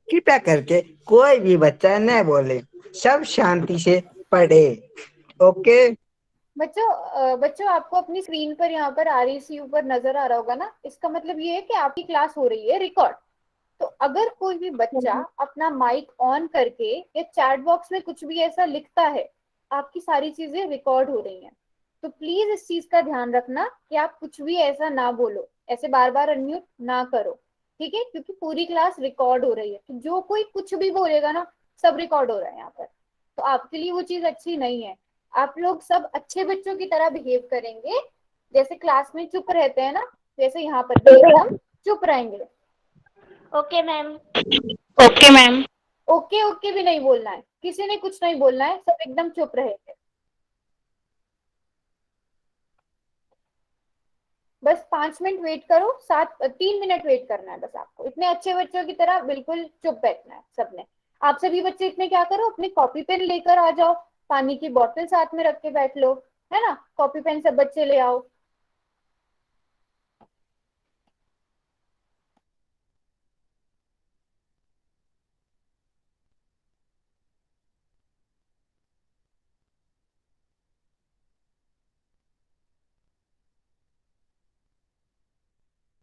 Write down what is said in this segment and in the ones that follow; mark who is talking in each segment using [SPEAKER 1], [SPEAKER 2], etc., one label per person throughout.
[SPEAKER 1] कृपया करके कोई भी बच्चा न बोले, सब शांति से पढ़े। ओके।
[SPEAKER 2] बच्चों आपको अपनी स्क्रीन पर यहाँ पर आरईसी ऊपर नजर आ रहा होगा ना, इसका मतलब ये है कि आपकी क्लास हो रही है रिकॉर्ड। तो अगर कोई भी बच्चा अपना माइक ऑन करके या चैट बॉक्स में कुछ भी ऐसा लिखता है, आपकी सारी चीजें रिकॉर्ड हो रही हैं। तो प्लीज इस चीज का ध्यान रखना कि आप कुछ भी ऐसा ना बोलो, ऐसे बार बार अनम्यूट ना करो। ठीक है, क्योंकि पूरी क्लास रिकॉर्ड हो रही है, तो जो कोई कुछ भी बोलेगा ना, सब रिकॉर्ड हो रहा है यहाँ पर। तो आपके लिए वो चीज अच्छी नहीं है। आप लोग सब अच्छे बच्चों की तरह बिहेव करेंगे, जैसे क्लास में चुप रहते हैं ना, वैसे यहाँ पर भी एकदम चुप रहेंगे।
[SPEAKER 3] Okay ma'am.
[SPEAKER 1] Okay ma'am.
[SPEAKER 2] Okay okay भी नहीं बोलना है, किसी ने कुछ नहीं बोलना है, सब एकदम चुप रहेंगे। बस 5 मिनट वेट करो, 3 मिनट वेट करना है बस आपको। इतने अच्छे बच्चों की तरह बिल्कुल चुप बैठना है सबने। आप सभी बच्चे इतने क्या करो, अपने कॉपी पेन लेकर आ जाओ, पानी की बोतल साथ में रख के बैठ लो, है ना। कॉपी पेन सब बच्चे ले आओ।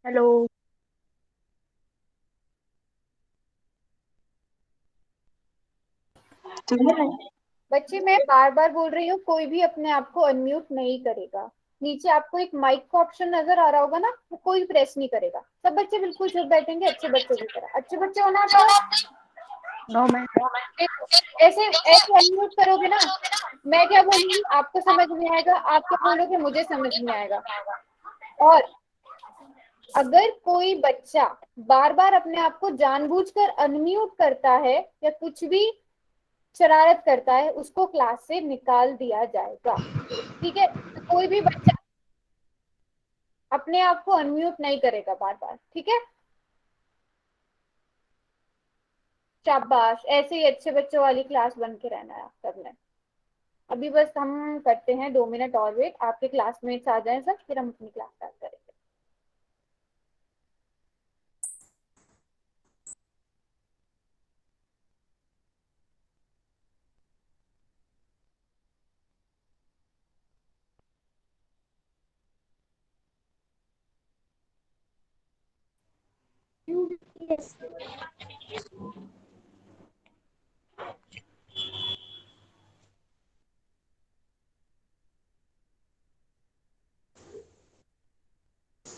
[SPEAKER 3] हेलो।
[SPEAKER 2] बच्चे मैं बार बार बोल रही हूँ, कोई भी अपने आप को अनम्यूट नहीं करेगा। नीचे आपको एक माइक का ऑप्शन नजर आ रहा होगा ना, वो कोई प्रेस नहीं करेगा। सब बच्चे बिल्कुल चुप बैठेंगे, अच्छे बच्चों की तरह। अच्छे बच्चे हो ना आप सब?
[SPEAKER 3] No ma'am.
[SPEAKER 2] देखो, ऐसे ऐसे अनम्यूट करोगे ना, मैं क्या बोलूंगी आपको समझ नहीं आएगा, आप क्या बोलोगे मुझे समझ नहीं आएगा। और अगर कोई बच्चा बार बार अपने आप को जानबूझकर अनम्यूट करता है या कुछ भी शरारत करता है, उसको क्लास से निकाल दिया जाएगा। ठीक है, तो कोई भी बच्चा अपने आप को अनम्यूट नहीं करेगा बार बार। ठीक है, शाबाश, ऐसे ही अच्छे बच्चों वाली क्लास बन के रहना है आप सबने। अभी बस हम करते हैं 2 मिनट और वेट, आपके क्लासमेट्स आ जाएं सब, फिर हम अपनी क्लास स्टार्ट करेंगे।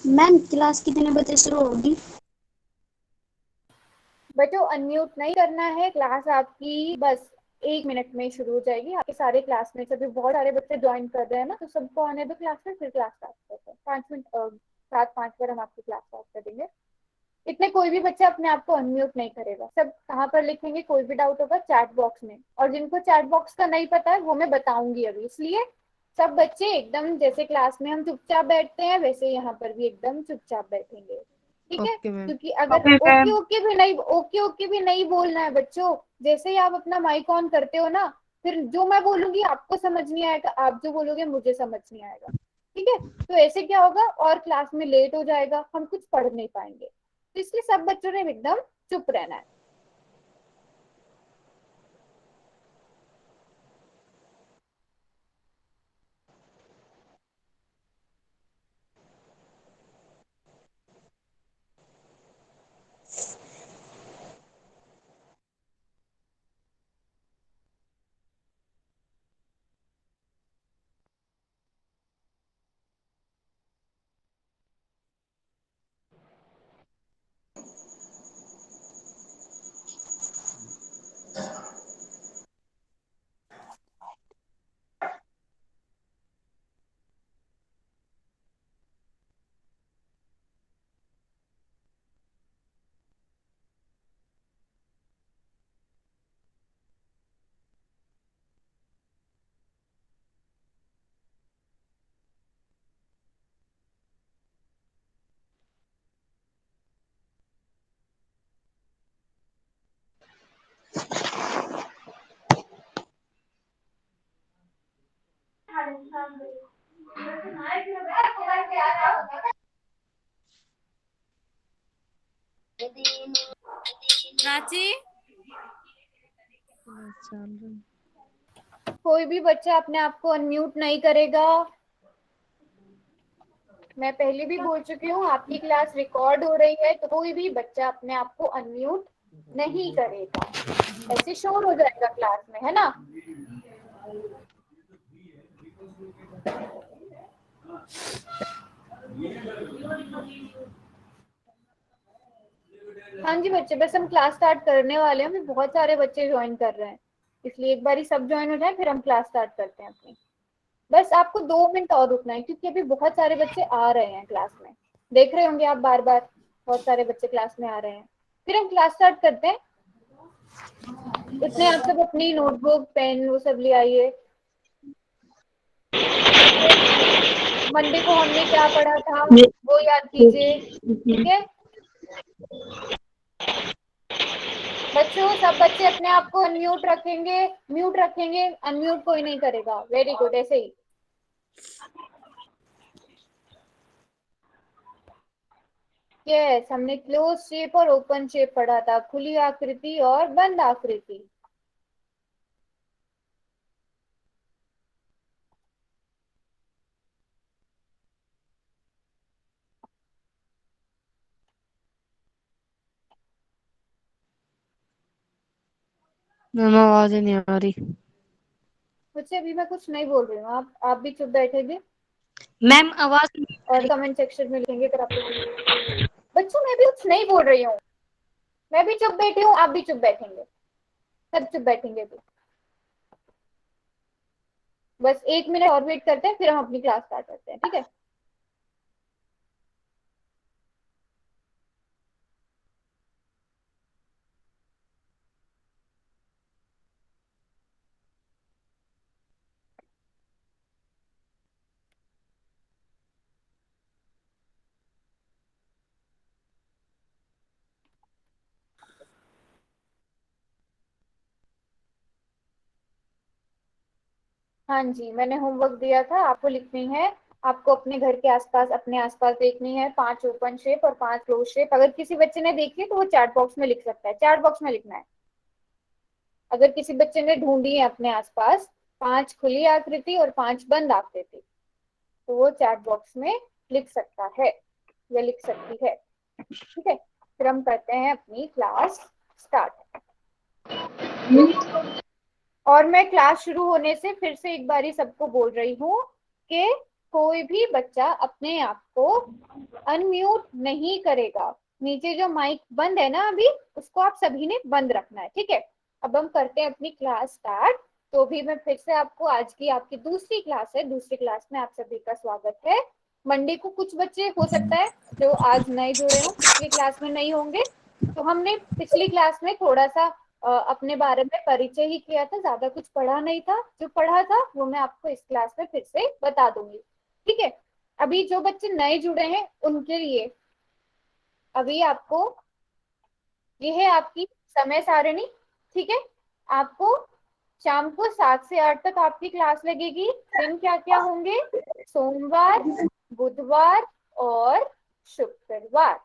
[SPEAKER 4] मैम क्लास कितने बजे शुरू होगी?
[SPEAKER 2] बच्चों अनम्यूट नहीं करना है, क्लास आपकी बस 1 मिनट में शुरू हो जाएगी। आपके सारे क्लासमेट्स, अभी बहुत सारे बच्चे ज्वाइन कर रहे हैं ना, तो सबको आने दो क्लास में, फिर क्लास स्टार्ट करते हैं। 5 मिनट 7-5 पर हम आपकी क्लास स्टार्ट कर देंगे। इतने कोई भी बच्चा अपने आप को अनम्यूट नहीं करेगा। सब कहाँ पर लिखेंगे, कोई भी डाउट होगा चैट बॉक्स में, और जिनको चैट बॉक्स का नहीं पता है वो मैं बताऊंगी अभी, इसलिए सब बच्चे एकदम जैसे क्लास में हम चुपचाप बैठते हैं, वैसे यहाँ पर भी एकदम चुपचाप बैठेंगे। ठीक है,
[SPEAKER 3] ओके मैम।
[SPEAKER 2] क्योंकि अगर ओके ओके भी नहीं बोलना है बच्चों। जैसे ही आप अपना माइक ऑन करते हो ना, फिर जो मैं बोलूंगी आपको समझ नहीं आएगा, आप जो बोलोगे मुझे समझ नहीं आएगा। ठीक है, तो ऐसे क्या होगा, और क्लास में लेट हो जाएगा, हम कुछ पढ़ नहीं पाएंगे। तो इसलिए सब बच्चों ने एकदम चुप रहना है।
[SPEAKER 5] प्राची,
[SPEAKER 2] कोई भी बच्चा अपने आप को अनम्यूट नहीं करेगा। मैं पहले भी बोल चुकी हूँ, आपकी क्लास रिकॉर्ड हो रही है, तो कोई भी बच्चा अपने आप को अनम्यूट नहीं करेगा, ऐसे शोर हो जाएगा क्लास में, है ना। हाँ जी बच्चे, बस हम क्लास स्टार्ट करने वाले हैं, अभी बहुत सारे बच्चे ज्वाइन कर रहे हैं, इसलिए एक बार ही सब ज्वाइन हो जाए, फिर हम क्लास स्टार्ट करते हैं अपनी। बस आपको 2 मिनट और रुकना है, क्योंकि अभी बहुत सारे बच्चे आ रहे हैं क्लास में, देख रहे होंगे आप बार बार, बहुत सारे बच्चे क्लास में आ रहे हैं। फिर हम क्लास स्टार्ट करते हैं। इतने आप सब अपनी नोटबुक पेन वो सब ले आइए। मंडे को हमने क्या पढ़ा था वो याद कीजिए, ठीक है बच्चों। सब बच्चे अपने आप को अनम्यूट रखेंगे, म्यूट रखेंगे, अनम्यूट कोई नहीं करेगा। वेरी गुड, ऐसे ही। यस, हमने क्लोज शेप और ओपन शेप पढ़ा था, खुली आकृति और बंद आकृति।
[SPEAKER 6] मैम आवाज ही नहीं आ रही।
[SPEAKER 2] मुझसे अभी मैं कुछ नहीं बोल रही हूँ, आप भी चुप बैठेंगे
[SPEAKER 6] मैम आवाज
[SPEAKER 2] और कमेंट सेक्शन में लिखेंगे अगर आपको। बच्चों मैं भी कुछ नहीं बोल रही हूँ, मैं भी चुप बैठी हूँ, आप भी चुप बैठेंगे, सब चुप बैठेंगे। तो बस 1 मिनट और वेट करते हैं, फिर हम अपनी क्लास स्टार्ट करते हैं, ठीक है। हाँ जी, मैंने होमवर्क दिया था, आपको लिखनी है। आपको अपने घर के आसपास, अपने आसपास देखनी है 5 ओपन शेप और 5 क्लोज शेप। अगर किसी बच्चे ने देखी है तो वो चैट बॉक्स में लिख सकता है, चैट बॉक्स में लिखना है। अगर किसी बच्चे ने ढूंढी है अपने आसपास 5 खुली आकृति और 5 बंद आकृति, तो वो चैट बॉक्स में लिख सकता है या लिख सकती है, ठीक है। फिर हम करते हैं अपनी क्लास स्टार्ट। और मैं क्लास शुरू होने से फिर से एक बारी सबको बोल रही हूँ कि कोई भी बच्चा अपने आप को अनम्यूट नहीं करेगा। नीचे जो माइक बंद है ना अभी, उसको आप सभी ने बंद रखना है, ठीक है। अब हम करते हैं अपनी क्लास स्टार्ट। तो भी मैं फिर से आपको, आज की आपकी दूसरी क्लास है, दूसरी क्लास में आप सभी का स्वागत है। मंडे को कुछ बच्चे हो सकता है जो आज नए जुड़े हों, पिछली क्लास में नहीं होंगे, तो हमने पिछली क्लास में थोड़ा सा अपने बारे में परिचय ही किया था, ज्यादा कुछ पढ़ा नहीं था। जो पढ़ा था वो मैं आपको इस क्लास में फिर से बता दूंगी, ठीक है। अभी जो बच्चे नए जुड़े हैं उनके लिए अभी आपको, ये है आपकी समय सारणी, ठीक है। आपको शाम को 7 से 8 तक आपकी क्लास लगेगी। दिन क्या क्या होंगे? सोमवार, बुधवार और शुक्रवार।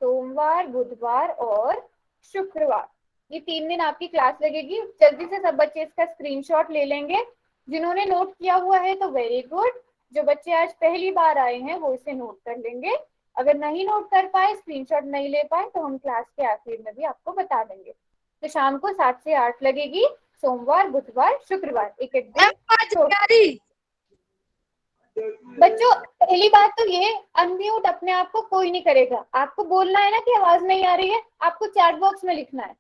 [SPEAKER 2] सोमवार, बुधवार और शुक्रवार, ये 3 दिन आपकी क्लास लगेगी। जल्दी से सब बच्चे इसका स्क्रीनशॉट ले लेंगे। जिन्होंने नोट किया हुआ है तो वेरी गुड, जो बच्चे आज पहली बार आए हैं वो इसे नोट कर लेंगे। अगर नहीं नोट कर पाए, स्क्रीनशॉट नहीं ले पाए, तो हम क्लास के आखिर में भी आपको बता देंगे। तो शाम को 7 से 8 लगेगी, सोमवार, बुधवार, शुक्रवार, एक एक दिन। बच्चों पहली बात तो ये, अनम्यूट अपने आप को कोई नहीं करेगा। आपको बोलना है ना कि आवाज नहीं आ रही है, आपको चैट बॉक्स में लिखना है,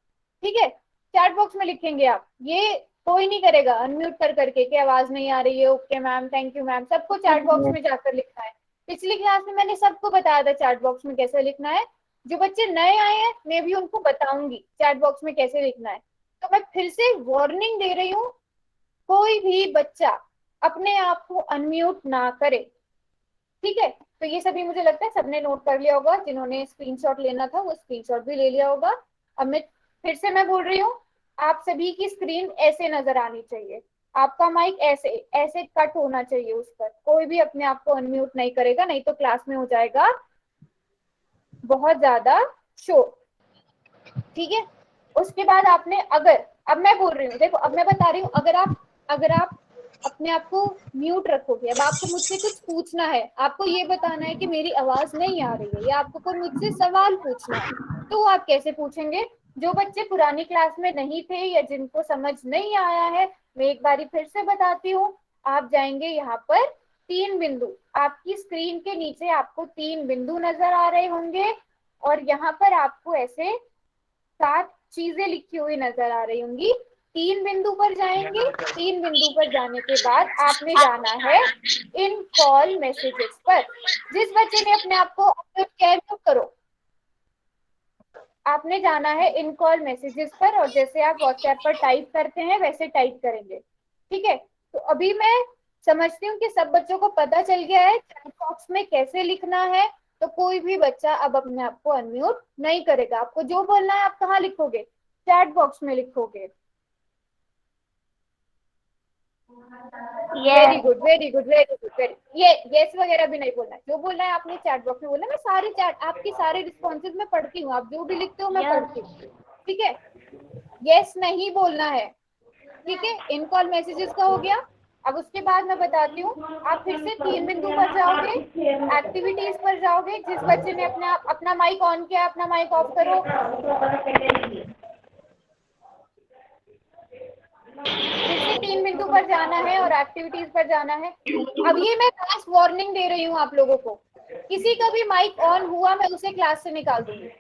[SPEAKER 2] ठीक है। चैट बॉक्स में लिखेंगे आप, ये कोई नहीं करेगा अनम्यूट कर करके कि आवाज नहीं आ रही है, okay ma'am, thank you ma'am. सबको चैट बॉक्स में जाकर लिखना है। पिछली क्लास में मैंने सबको बताया था चैट बॉक्स में कैसे लिखना है। जो बच्चे नए आए हैं मैं भी उनको बताऊंगी चैट बॉक्स में कैसे लिखना है। तो मैं फिर से वार्निंग दे रही हूँ, कोई भी बच्चा अपने आप को अनम्यूट ना करे, ठीक है। तो ये सभी मुझे लगता है सबने नोट कर लिया होगा, जिन्होंने स्क्रीनशॉट लेना था वो स्क्रीनशॉट भी ले लिया होगा। अब मैं फिर से मैं बोल रही हूँ, आप सभी की स्क्रीन ऐसे नजर आनी चाहिए, आपका माइक ऐसे ऐसे कट होना चाहिए उस पर। कोई भी अपने आप को अनम्यूट नहीं करेगा, नहीं तो क्लास में हो जाएगा बहुत ज्यादा शोर। ठीक है। उसके बाद आपने अगर, अब मैं बोल रही हूँ, देखो अब मैं बता रही हूँ, अगर आप अपने आप को म्यूट रखोगे, अब आपको मुझसे कुछ पूछना है, आपको ये बताना है कि मेरी आवाज नहीं आ रही है, या आपको कोई मुझसे सवाल पूछना है, तो आप कैसे पूछेंगे? जो बच्चे पुरानी क्लास में नहीं थे या जिनको समझ नहीं आया है, मैं एक बारी फिर से बताती हूँ। आप जाएंगे यहाँ पर 3 बिंदु, आपकी स्क्रीन के नीचे आपको 3 बिंदु नजर आ रहे होंगे, और यहाँ पर आपको ऐसे 7 चीजें लिखी हुई नजर आ रही होंगी। 3 बिंदु पर जाएंगे, 3 बिंदु पर जाने के बाद आपने जाना है इन कॉल मैसेजेस पर। जिस बच्चे ने अपने आप को अपलोड किया है, म्यूट करो। आपने जाना है इन कॉल मैसेजेस पर, और जैसे आप व्हाट्सएप पर टाइप करते हैं वैसे टाइप करेंगे, ठीक है। तो अभी मैं समझती हूँ कि सब बच्चों को पता चल गया है चैट बॉक्स में कैसे लिखना है, तो कोई भी बच्चा अब अपने आप को अनम्यूट नहीं करेगा। आपको जो बोलना है आप कहाँ लिखोगे? चैट बॉक्स में लिखोगे। Very good, very good, very good, very. ये यस वगैरह भी नहीं बोलना है, जो बोलना है आपने चैट बॉक्स में बोलना है। मैं सारी चैट आपकी सारे रिस्पॉन्सेज में पढ़ती हूँ, आप जो भी लिखते हो मैं पढ़ती हूँ, ठीक है। यस नहीं बोलना है, ठीक है। इन कॉल मैसेजेस का हो गया। अब उसके बाद मैं बताती हूँ, आप फिर से 3 बिंदु पर जाओगे, एक्टिविटीज पर जाओगे। जिस बच्चे ने अपना माइक ऑन किया, अपना माइक ऑफ करो। फिर से 3 बिंदु पर जाना है और एक्टिविटीज पर जाना है। अब ये मैं क्लास वार्निंग दे रही हूँ आप लोगों को, किसी का भी माइक ऑन हुआ मैं उसे क्लास से निकाल दूंगी।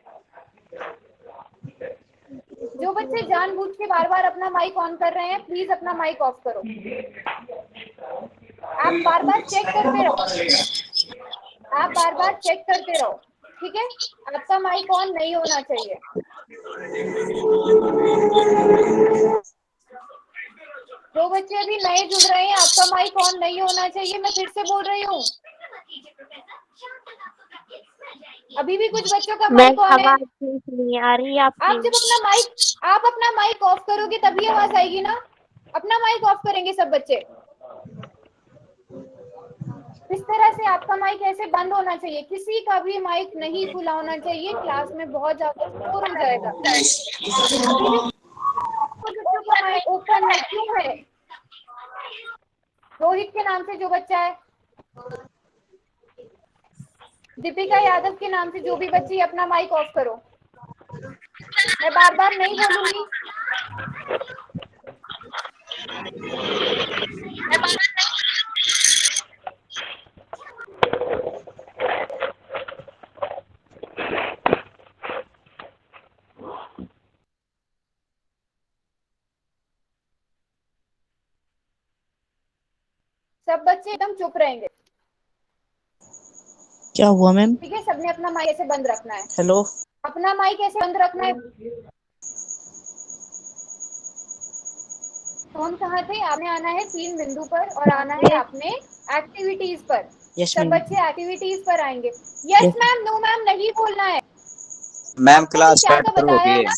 [SPEAKER 2] जो बच्चे जानबूझ के बार बार अपना माइक ऑन कर रहे हैं, प्लीज अपना माइक ऑफ करो। आप बार बार चेक करते रहो, आप बार बार चेक करते रहो, ठीक है। आपका माइक ऑन नहीं होना चाहिए। जो बच्चे अभी नए जुड़ रहे हैं, आपका माइक ऑन नहीं होना चाहिए, मैं फिर से बोल रही हूँ। अभी भी कुछ बच्चों का माइक ऑन है।
[SPEAKER 3] आवाज नहीं आ रही
[SPEAKER 2] आप
[SPEAKER 3] आपकी।
[SPEAKER 2] जब अपना माइक ऑफ करोगे तभी आवाज आएगी ना। अपना माइक ऑफ करेंगे सब बच्चे। इस तरह से आपका माइक ऐसे बंद होना चाहिए, किसी का भी माइक नहीं खुला होना चाहिए, क्लास में बहुत ज्यादा शोर हो जाएगा। अभी भी बच्चों का माइक ओपन है, क्यों है? रोहित के नाम से जो बच्चा है, दीपिका यादव के नाम से जो भी बच्ची, अपना माइक ऑफ करो। मैं बार बार नहीं बोलूंगी। सब बच्चे एकदम चुप रहेंगे।
[SPEAKER 5] क्या हुआ मैम?
[SPEAKER 2] ठीक है, सबने अपना माइक ऐसे बंद रखना है।
[SPEAKER 5] हेलो।
[SPEAKER 2] अपना माइक ऐसे बंद रखना है। तो हम कहाँ थे? आपने आना है 3 बिंदु पर और आना है आपने एक्टिविटीज पर।
[SPEAKER 5] यस
[SPEAKER 2] सब
[SPEAKER 5] मैम।
[SPEAKER 2] बच्चे एक्टिविटीज पर आएंगे। यस मैम, नो मैम नहीं बोलना है।
[SPEAKER 7] मैम
[SPEAKER 2] आपको भी
[SPEAKER 7] क्लास
[SPEAKER 2] क्या
[SPEAKER 7] स्टार्ट
[SPEAKER 2] का
[SPEAKER 7] हो
[SPEAKER 2] बताया
[SPEAKER 7] गई
[SPEAKER 2] है
[SPEAKER 7] है।
[SPEAKER 2] ना।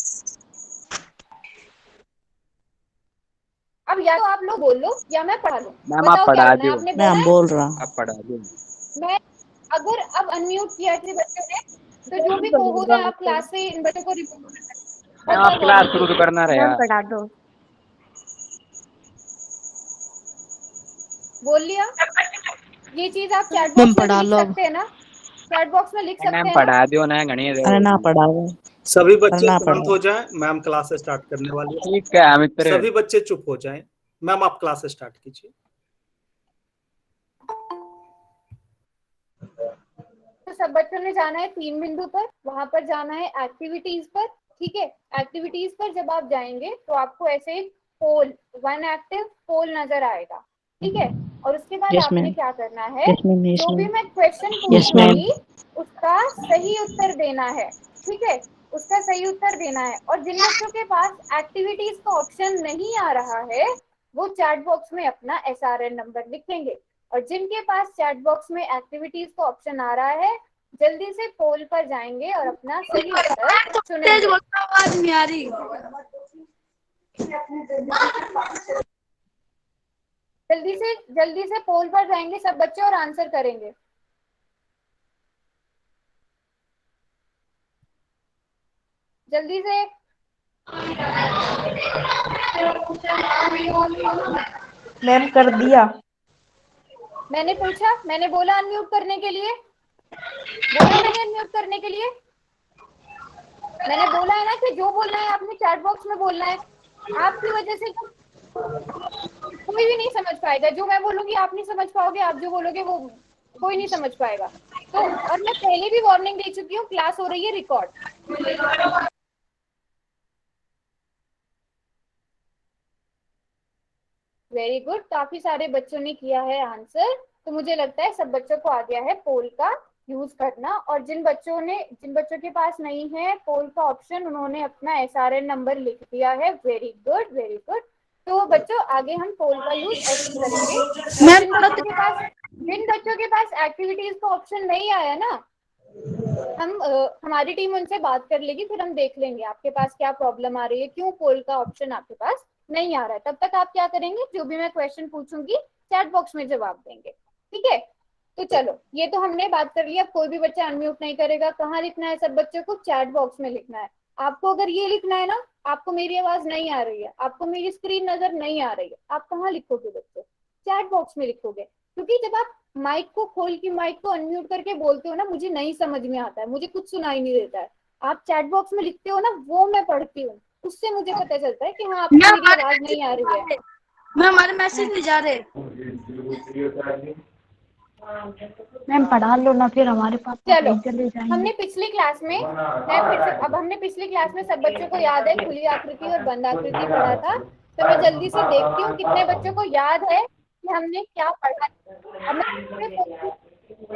[SPEAKER 2] अब या तो आप लोग बोल लो या मैं पढ़ा लूं।
[SPEAKER 7] मैम आप
[SPEAKER 2] बताओ क्या
[SPEAKER 7] पढ़ा
[SPEAKER 2] करना है,
[SPEAKER 7] दो।
[SPEAKER 2] आपने बोला
[SPEAKER 5] मैम
[SPEAKER 2] है।
[SPEAKER 5] बोल रहा हूँ।
[SPEAKER 7] आप पढ़ा दो।
[SPEAKER 2] मैं अगर अब अनम्यूट किया किसी बच्चे ने, तो जो भी को है आप क्लास से इन बच्चों को रिपोर्ट करना है। बहुत
[SPEAKER 7] मैम
[SPEAKER 2] बार
[SPEAKER 7] आप क्लास
[SPEAKER 2] वार्निंग
[SPEAKER 7] शुरू
[SPEAKER 2] दी।
[SPEAKER 7] तो करना रहे
[SPEAKER 3] मैम
[SPEAKER 7] यार।
[SPEAKER 3] पढ़ा दो।
[SPEAKER 2] बोल लिया। ये चीज आप चैट
[SPEAKER 6] मैम
[SPEAKER 2] बॉक्स में भी
[SPEAKER 6] पढ़ा
[SPEAKER 2] लिख
[SPEAKER 6] लो अब।
[SPEAKER 2] सकते हैं ना, चैट बॉक्स में लिख सकते
[SPEAKER 7] मैम
[SPEAKER 2] हैं ना।
[SPEAKER 7] पढ़ा दो ना घनी
[SPEAKER 5] अरे ना पढ़ा हुआ।
[SPEAKER 8] सभी बच्चे
[SPEAKER 5] ना
[SPEAKER 8] शांत
[SPEAKER 5] पढ़ा।
[SPEAKER 8] हो जाएं, मैम क्लास स्टार्ट करने वाली है।
[SPEAKER 7] ठीक है मित्र।
[SPEAKER 8] सभी बच्चे चुप हो जाएं। मैम आप क्लास स्टार्ट कीजिए।
[SPEAKER 2] तो सब बच्चों ने जाना है 3 बिंदु पर, वहां पर जाना है एक्टिविटीज पर, ठीक है। एक्टिविटीज पर जब आप जाएंगे तो आपको ऐसे एक पोल, 1 एक्टिव पोल नजर आएगा, ठीक है। और उसके बाद
[SPEAKER 5] यस
[SPEAKER 2] आपने
[SPEAKER 5] मैम।
[SPEAKER 2] क्या करना है,
[SPEAKER 5] यस मैम। यस
[SPEAKER 2] जो भी
[SPEAKER 5] मैम।
[SPEAKER 2] मैं क्वेश्चन
[SPEAKER 5] यस मैम।
[SPEAKER 2] पूछूंगी उसका सही उत्तर देना है, ठीक है। उसका सही उत्तर देना है। और जिन बच्चों के पास एक्टिविटीज का ऑप्शन नहीं आ रहा है, वो चैट बॉक्स में अपना SRN नंबर लिखेंगे। और जिनके पास चैट बॉक्स में एक्टिविटीज का ऑप्शन आ रहा है, जल्दी से पोल पर जाएंगे और अपना सही उत्तर चुनेंगे।
[SPEAKER 6] आवाज नहीं आ रही।
[SPEAKER 2] जल्दी से पोल पर जाएंगे सब बच्चे और आंसर करेंगे। जल्दी से
[SPEAKER 5] मैम कर दिया।
[SPEAKER 2] मैंने पूछा, मैंने बोला अनम्यूट करने के लिए, बोला मैंने अनम्यूट करने के लिए। मैंने बोला है ना कि जो बोलना है आपने चैट बॉक्स में बोलना है। आपकी वजह से कोई भी नहीं समझ पाएगा। जो मैं बोलूंगी आप नहीं समझ पाओगे, आप जो बोलोगे वो कोई नहीं समझ पाएगा। तो और मैं पहले भी वार्निंग दे चुकी हूँ, क्लास हो रही है रिकॉर्ड। वेरी गुड, काफी सारे बच्चों ने किया है आंसर। तो मुझे लगता है सब बच्चों को आ गया है पोल का यूज करना। और जिन बच्चों के पास नहीं है पोल का ऑप्शन, उन्होंने अपना SRN नंबर लिख दिया है। Very good, very good. तो बच्चों आगे हम पोल का यूज ऐसे करेंगे। जिन बच्चों के पास एक्टिविटीज का ऑप्शन नहीं आया ना, हमारी टीम उनसे बात कर लेगी, फिर हम देख लेंगे आपके पास क्या प्रॉब्लम आ रही है, क्यों पोल का ऑप्शन आपके पास नहीं आ रहा है। तब तक आप क्या करेंगे, जो भी मैं क्वेश्चन पूछूंगी चैट बॉक्स में जवाब देंगे, ठीक है। तो चलो, ये तो हमने बात कर लिया। कोई भी बच्चा अनम्यूट नहीं करेगा। कहाँ लिखना है सब बच्चों को, चैट बॉक्स में लिखना है। आपको अगर ये लिखना है ना, आपको मेरी आवाज नहीं आ रही है, आपको मेरी स्क्रीन नजर नहीं आ रही है, आप कहाँ लिखोगे बच्चों, चैट बॉक्स में लिखोगे। क्योंकि जब आप माइक को खोल के माइक को अनम्यूट करके बोलते हो ना, मुझे नहीं समझ में आता है, मुझे कुछ सुनाई नहीं देता है, आप चैट बॉक्स में लिखते हो ना, वो मैं पढ़ती हूँ, उससे मुझे पता चलता है कि हाँ आपको मेरी आवाज नहीं आ रही है।
[SPEAKER 4] मैं हमारे मैसेज नहीं जा रहे।
[SPEAKER 3] मैम पढ़ा लो ना, फिर हमारे पास
[SPEAKER 2] चलो,
[SPEAKER 3] चले जाएंगे।
[SPEAKER 2] हमने पिछली क्लास में, हमने पिछली क्लास में सब बच्चों को याद है खुली आकृति और बंद आकृति पढ़ा था। तो मैं जल्दी से देखती हूँ कितने बच्चों को याद है कि हमने क्या पढ़ा। अब मैं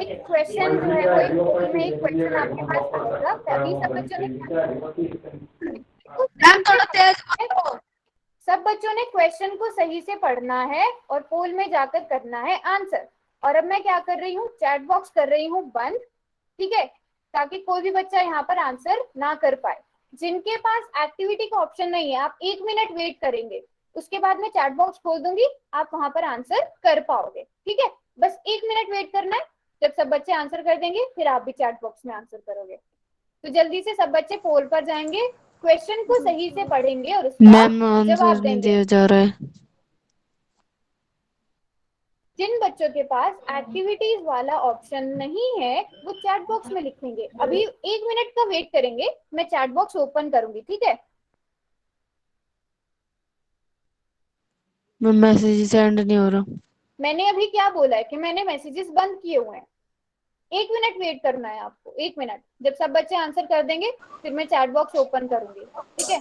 [SPEAKER 2] एक क्वेश्चन जो है, वो एक क्वेश्चन आपके पास आएगा, तभी सब बच्चों ने
[SPEAKER 4] मैम थोड़ा तेज बोलो।
[SPEAKER 2] सब बच्चों ने क्वेश्चन को सही से पढ़ना है और पोल में जाकर करना है आंसर। और अब मैं क्या कर रही हूँ, चैट बॉक्स कर रही हूँ बंद, ठीक है, ताकि कोई भी बच्चा यहाँ पर आंसर ना कर पाए। जिनके पास एक्टिविटी का ऑप्शन नहीं है, आप 1 मिनट वेट करेंगे, उसके बाद मैं चैट बॉक्स खोल दूंगी, आप वहां पर आंसर कर पाओगे, ठीक है। बस 1 मिनट वेट करना है। जब सब बच्चे आंसर कर देंगे, फिर आप भी चैट बॉक्स में आंसर करोगे। तो जल्दी से सब बच्चे पोल पर जाएंगे, क्वेश्चन को सही से पढ़ेंगे और उसका
[SPEAKER 6] मैम
[SPEAKER 2] जवाब
[SPEAKER 6] आंसर नहीं
[SPEAKER 2] देंगे।
[SPEAKER 6] दिया जा रहा है।
[SPEAKER 2] जिन बच्चों के पास एक्टिविटीज वाला ऑप्शन नहीं है, वो चैट बॉक्स में लिखेंगे। अभी 1 मिनट का वेट करेंगे, मैं चैट बॉक्स ओपन करूंगी, ठीक है।
[SPEAKER 6] मैम मैसेज सेंड नहीं हो रहा।
[SPEAKER 2] मैंने अभी क्या बोला है कि मैंने मैसेजेस बंद किए हुए हैं। 1 मिनट वेट करना है आपको, 1 मिनट। जब सब बच्चे आंसर कर देंगे, फिर मैं चैट बॉक्स ओपन करूंगी, ठीक है।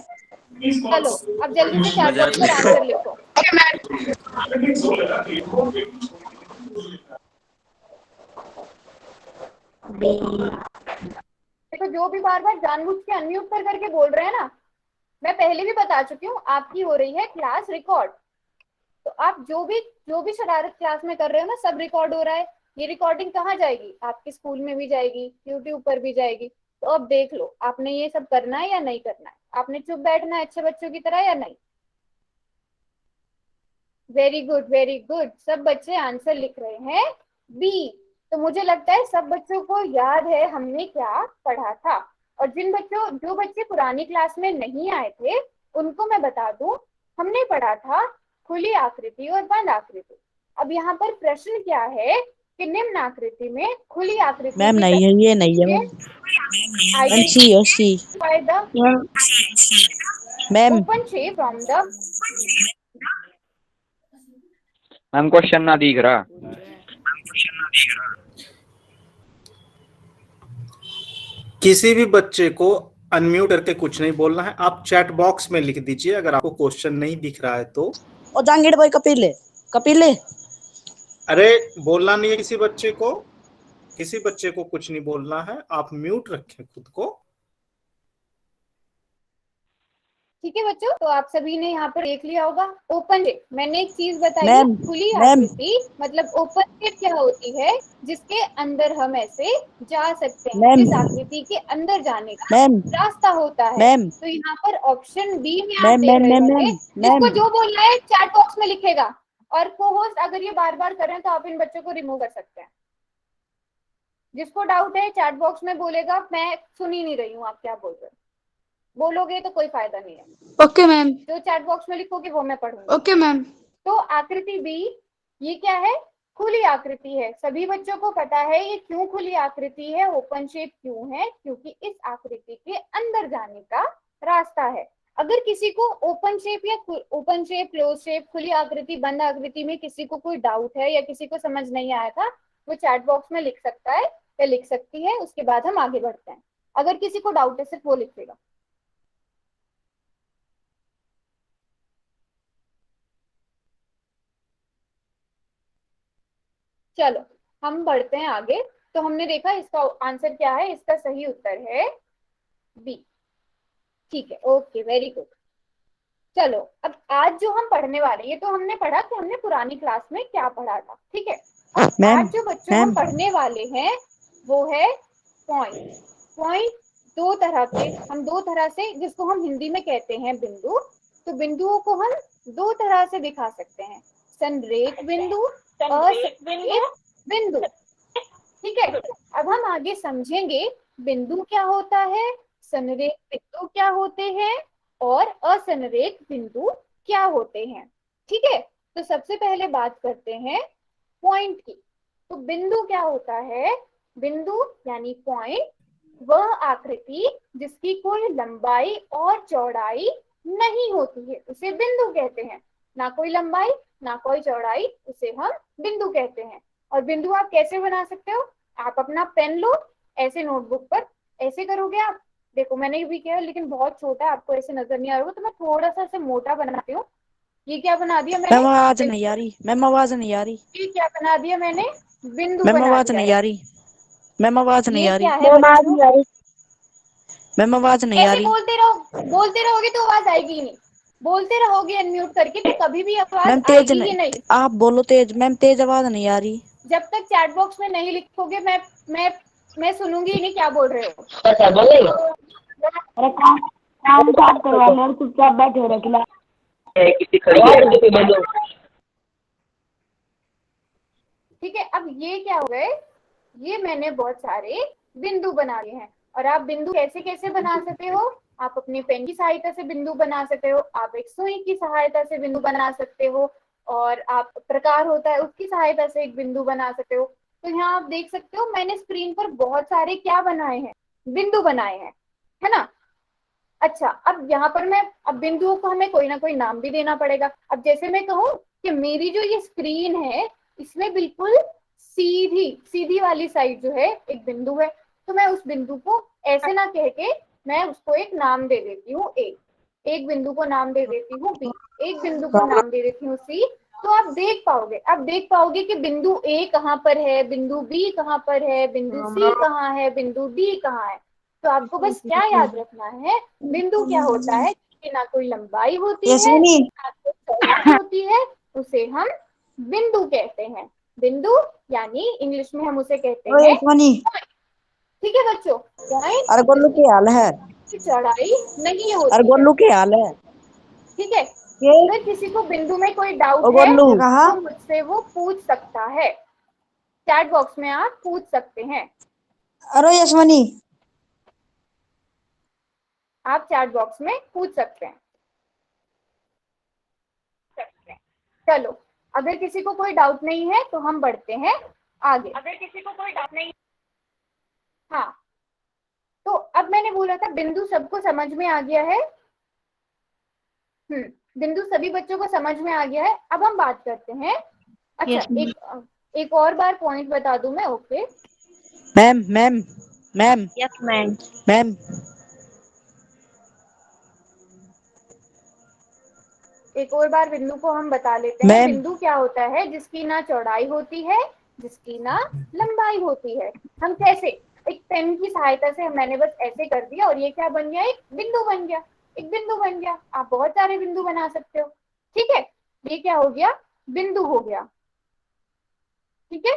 [SPEAKER 2] चलो, अब जल्दी से चैट बॉक्स पर आंसर लिखो। देखो, जो भी बार बार जानबूझ के अनम्यूट कर करके बोल रहे हैं ना, मैं पहले भी बता चुकी हूँ, आपकी हो रही है क्लास रिकॉर्ड। तो आप जो भी शरारत क्लास में कर रहे हो ना, सब रिकॉर्ड हो रहा है। ये रिकॉर्डिंग कहाँ जाएगी, आपके स्कूल में भी जाएगी, यूट्यूब पर भी जाएगी। तो अब देख लो, आपने ये सब करना है या नहीं करना है, आपने चुप बैठना है अच्छे बच्चों की तरह या नहीं। वेरी गुड, वेरी गुड, सब बच्चे आंसर लिख रहे हैं बी। तो मुझे लगता है सब बच्चों को याद है हमने क्या पढ़ा था। और जो बच्चे पुरानी क्लास में नहीं आए थे, उनको मैं बता दूं, हमने पढ़ा था खुली आकृति और बंद आकृति। अब यहाँ पर प्रश्न क्या है कि निम्न आकृति में खुली आकृति
[SPEAKER 5] मैम नहीं है, ये नहीं है ma'am. See ma'am.
[SPEAKER 2] Open shape from the
[SPEAKER 7] ma'am question ना दिख रहा।
[SPEAKER 8] किसी भी बच्चे को अनम्यूट करके कुछ नहीं बोलना है। आप चैट बॉक्स में लिख दीजिए अगर आपको क्वेश्चन नहीं दिख रहा है तो।
[SPEAKER 5] और जांगीड़ भाई कपिले
[SPEAKER 8] अरे बोलना नहीं है किसी बच्चे को, किसी बच्चे को कुछ नहीं बोलना है। आप म्यूट रखें खुद को।
[SPEAKER 2] ठीक है बच्चों, तो आप सभी ने यहाँ पर देख लिया होगा ओपन शेप। मैंने एक चीज बताई है,
[SPEAKER 5] मैम,
[SPEAKER 2] खुली
[SPEAKER 5] मैम।
[SPEAKER 2] आकृति मतलब ओपन शेप क्या होती है, जिसके अंदर हम ऐसे जा सकते हैं,
[SPEAKER 5] मैम।
[SPEAKER 2] जिस आकृति के अंदर जाने का
[SPEAKER 5] मैम।
[SPEAKER 2] रास्ता होता है।
[SPEAKER 5] मैम।
[SPEAKER 2] तो यहाँ पर ऑप्शन बी में आप
[SPEAKER 5] मैम
[SPEAKER 2] देख
[SPEAKER 5] मैम
[SPEAKER 2] रहे
[SPEAKER 5] मैम
[SPEAKER 2] होंगे।
[SPEAKER 5] मैम
[SPEAKER 2] जिसको
[SPEAKER 5] मैम
[SPEAKER 2] जो बोलना है चैट बॉक्स में लिखेगा। और को-होस्ट अगर ये बार बार करें तो आप इन बच्चों को रिमूव कर सकते हैं। जिसको डाउट है चैट बॉक्स में बोलेगा, मैं सुन ही नहीं रही हूँ आप क्या बोल रहे हो। बोलोगे तो कोई फायदा नहीं है।
[SPEAKER 4] Okay ma'am.
[SPEAKER 2] जो चैट बॉक्स में लिखोगे वो मैं पढ़ूंगी।
[SPEAKER 4] Okay ma'am.
[SPEAKER 2] तो आकृति बी, ये क्या है? खुली आकृति है। सभी बच्चों को पता है ये क्यों खुली आकृति है, ओपन शेप क्यों है? क्योंकि इस आकृति के अंदर जाने का रास्ता है। अगर किसी को ओपन शेप या ओपन शेप, क्लोज शेप, खुली आकृति, बंद आकृति में किसी को कोई डाउट है या किसी को समझ नहीं आया था, वो चैट बॉक्स में लिख सकता है या लिख सकती है। उसके बाद हम आगे बढ़ते हैं। अगर किसी को डाउट है सिर्फ वो लिखेगा। चलो हम बढ़ते हैं आगे। तो हमने देखा इसका आंसर क्या है, इसका सही उत्तर है बी। ठीक है, ओके, वेरी गुड। चलो अब आज जो हम पढ़ने वाले, ये तो हमने पढ़ा कि हमने पुरानी क्लास में क्या पढ़ा था, ठीक है।
[SPEAKER 5] मैम,
[SPEAKER 2] आज जो बच्चों हम पढ़ने वाले हैं वो है पॉइंट। पॉइंट दो तरह के, हम दो तरह से, जिसको हम हिंदी में कहते हैं बिंदु। तो बिंदुओं को हम दो तरह से दिखा सकते हैं, संरेख बिंदु, असंरेख बिंदु। ठीक है, अब हम आगे समझेंगे बिंदु क्या होता है, संरेख बिंदु क्या होते हैं और असंरेख बिंदु क्या होते हैं। ठीक है, तो सबसे पहले बात करते हैं पॉइंट की। तो बिंदु क्या होता है? बिंदु यानी पॉइंट वह आकृति जिसकी कोई लंबाई और चौड़ाई नहीं होती है, उसे बिंदु कहते हैं। ना कोई लंबाई ना कोई चौड़ाई, उसे हम बिंदु कहते हैं। और बिंदु आप कैसे बना सकते हो? आप अपना पेन लो, ऐसे नोटबुक पर ऐसे करोगे आप। देखो मैंने भी किया, लेकिन बहुत छोटा है, आपको ऐसे नजर नहीं आ रहा होगा, तो मैं थोड़ा सा ऐसे मोटा बनाती हूँ। ये क्या बना दिया मैंने?
[SPEAKER 5] मैम आवाज नहीं आ रही। मैम आवाज नहीं आ रही।
[SPEAKER 2] ये क्या बना दिया मैंने? बिंदु
[SPEAKER 5] मैम
[SPEAKER 2] बना
[SPEAKER 5] आवाज
[SPEAKER 2] दिया
[SPEAKER 5] नहीं
[SPEAKER 2] है।
[SPEAKER 5] आ रही। मैम आवाज नहीं
[SPEAKER 2] ये
[SPEAKER 5] आ
[SPEAKER 2] क्या
[SPEAKER 5] रही।
[SPEAKER 2] है बच्चों?
[SPEAKER 5] मैम आवाज नहीं आ
[SPEAKER 2] ऐसे
[SPEAKER 5] रही।
[SPEAKER 2] बोलते रहोगे तो आवाज आएगी ही नहीं। बोलते रहोगे अनम्यूट करके तो कभी भी आवाज
[SPEAKER 5] मैम तेज
[SPEAKER 2] आएगी ही
[SPEAKER 5] नहीं,
[SPEAKER 2] नहीं।
[SPEAKER 5] आप बोलो तेज। मैम तेज आवाज नहीं आ रही।
[SPEAKER 2] जब तक चैट बॉक्स में नहीं लिखोगे मैं सुनूंगी ही नहीं क्या बोल रहे हो।
[SPEAKER 3] अरे काम स्टार्ट करवा लो, चुपचाप बैठे हो रखला।
[SPEAKER 2] ठीक है, अब ये क्या हो गए, ये मैंने बहुत सारे बिंदु बना लिए हैं। और आप बिंदु कैसे कैसे बना सकते हो? आप अपने पेन की सहायता से बिंदु बना सकते हो, आप एक सुई की सहायता से बिंदु बना सकते हो, और आप प्रकार होता है उसकी सहायता से एक बिंदु बना सकते हो। तो यहाँ आप देख सकते हो मैंने स्क्रीन पर बहुत सारे क्या बनाए हैं, बिंदु बनाए हैं, है ना। अच्छा, अब यहाँ पर अब बिंदुओं को हमें कोई ना कोई नाम भी देना पड़ेगा। अब जैसे मैं कहूँ कि मेरी जो ये स्क्रीन है इसमें बिल्कुल सीधी सीधी वाली साइड जो है एक बिंदु है, तो मैं उस बिंदु को ऐसे ना कह के मैं उसको एक नाम दे देती हूँ ए, एक बिंदु को नाम दे देती हूँ बी, एक बिंदु को नाम दे देती हूँ सी। तो आप देख पाओगे कि बिंदु ए कहाँ पर है, बिंदु बी कहाँ पर है, बिंदु सी कहाँ है, बिंदु डी कहाँ है। तो आपको बस क्या याद रखना है, बिंदु क्या होता है कि ना कोई लंबाई होती है ना कोई चौड़ाई होती है, उसे हम बिंदु कहते हैं। बिंदु यानी इंग्लिश में हम उसे कहते हैं पॉइंट। ठीक है बच्चों, पॉइंट
[SPEAKER 5] अरे गोलू की हाल है।
[SPEAKER 2] चौड़ाई नहीं
[SPEAKER 5] अरे
[SPEAKER 2] होती है।
[SPEAKER 5] गोलू की हाल है।
[SPEAKER 2] ठीक है, अगर किसी को बिंदु में कोई डाउट है
[SPEAKER 5] गोलू
[SPEAKER 2] तो मुझसे वो पूछ सकता है, चैट बॉक्स में आप पूछ सकते हैं।
[SPEAKER 5] अरे यशवनी,
[SPEAKER 2] आप चैट बॉक्स में पूछ सकते हैं। चलो, अगर किसी को कोई डाउट नहीं है तो हम बढ़ते हैं आगे। अगर किसी को कोई डाउट नहीं, हाँ, तो अब मैंने बोला था बिंदु सबको समझ में आ गया है। बिंदु सभी बच्चों को समझ में आ गया है। अब हम बात करते हैं। अच्छा, एक और बार पॉइंट बता दूं मैं। Okay
[SPEAKER 5] ma'am ma'am ma'am
[SPEAKER 3] yes ma'am.
[SPEAKER 5] Ma'am
[SPEAKER 2] एक और बार बिंदु को हम बता लेते हैं। बिंदु क्या होता है? जिसकी ना चौड़ाई होती है, जिसकी ना लंबाई होती है। हम कैसे? एक पेन की सहायता से मैंने बस ऐसे कर दिया और ये क्या बन गया? एक बिंदु बन गया। एक बिंदु बन गया। आप बहुत सारे बिंदु बना सकते हो। ठीक है, ये क्या हो गया? बिंदु हो गया। ठीक है,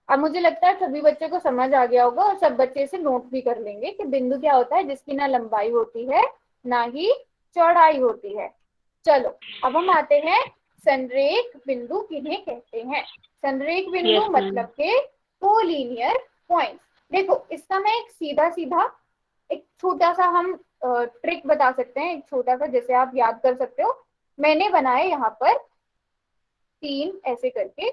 [SPEAKER 2] अब मुझे लगता है सभी बच्चों को समझ आ गया होगा और सब बच्चे इसे नोट भी कर लेंगे कि बिंदु क्या होता है, जिसकी ना लंबाई होती है ना ही चौड़ाई होती है। चलो, अब हम आते हैं संरेख बिंदु किन्हें कहते हैं। संरेख बिंदु मतलब के कोलिनियर पॉइंट्स। देखो, इसका मैं एक सीधा सीधा एक छोटा सा हम ट्रिक बता सकते हैं, एक छोटा सा, जैसे आप याद कर सकते हो। मैंने बनाए यहाँ पर 3 ऐसे करके।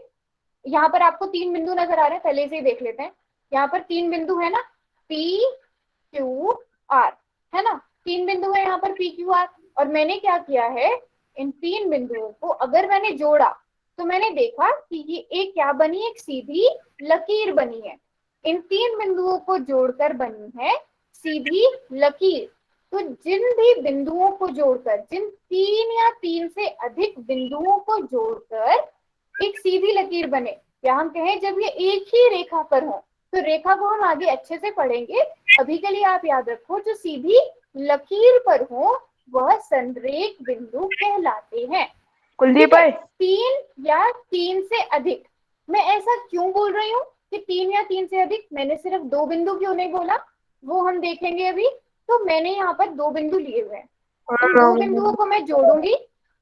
[SPEAKER 2] यहाँ पर आपको 3 बिंदु नजर आ रहे हैं, पहले से ही देख लेते हैं। यहाँ पर 3 बिंदु है ना, PQR, है ना, 3 बिंदु है यहाँ पर PQR। और मैंने क्या किया है, इन 3 बिंदुओं को अगर मैंने जोड़ा तो मैंने देखा कि ये एक क्या बनी, एक सीधी लकीर बनी है। इन 3 बिंदुओं को जोड़कर बनी है सीधी लकीर। तो जिन भी बिंदुओं को जोड़कर, जिन 3 या 3 से अधिक बिंदुओं को जोड़कर एक सीधी लकीर बने, या हम कहें जब ये एक ही रेखा पर हो, तो रेखा को हम आगे अच्छे से पढ़ेंगे। अभी के लिए आप याद रखो, जो सीधी लकीर पर हो वह संरेख बिंदु कहलाते हैं।
[SPEAKER 3] कुलदीप भाई
[SPEAKER 2] 3 या 3 से अधिक, मैं ऐसा क्यों बोल रही हूँ कि 3 या 3 से अधिक, मैंने सिर्फ 2 बिंदु क्यों नहीं बोला, वो हम देखेंगे अभी। तो मैंने यहाँ पर 2 बिंदु लिए हुए हैं, तो 2 बिंदुओं को मैं जोड़ूंगी,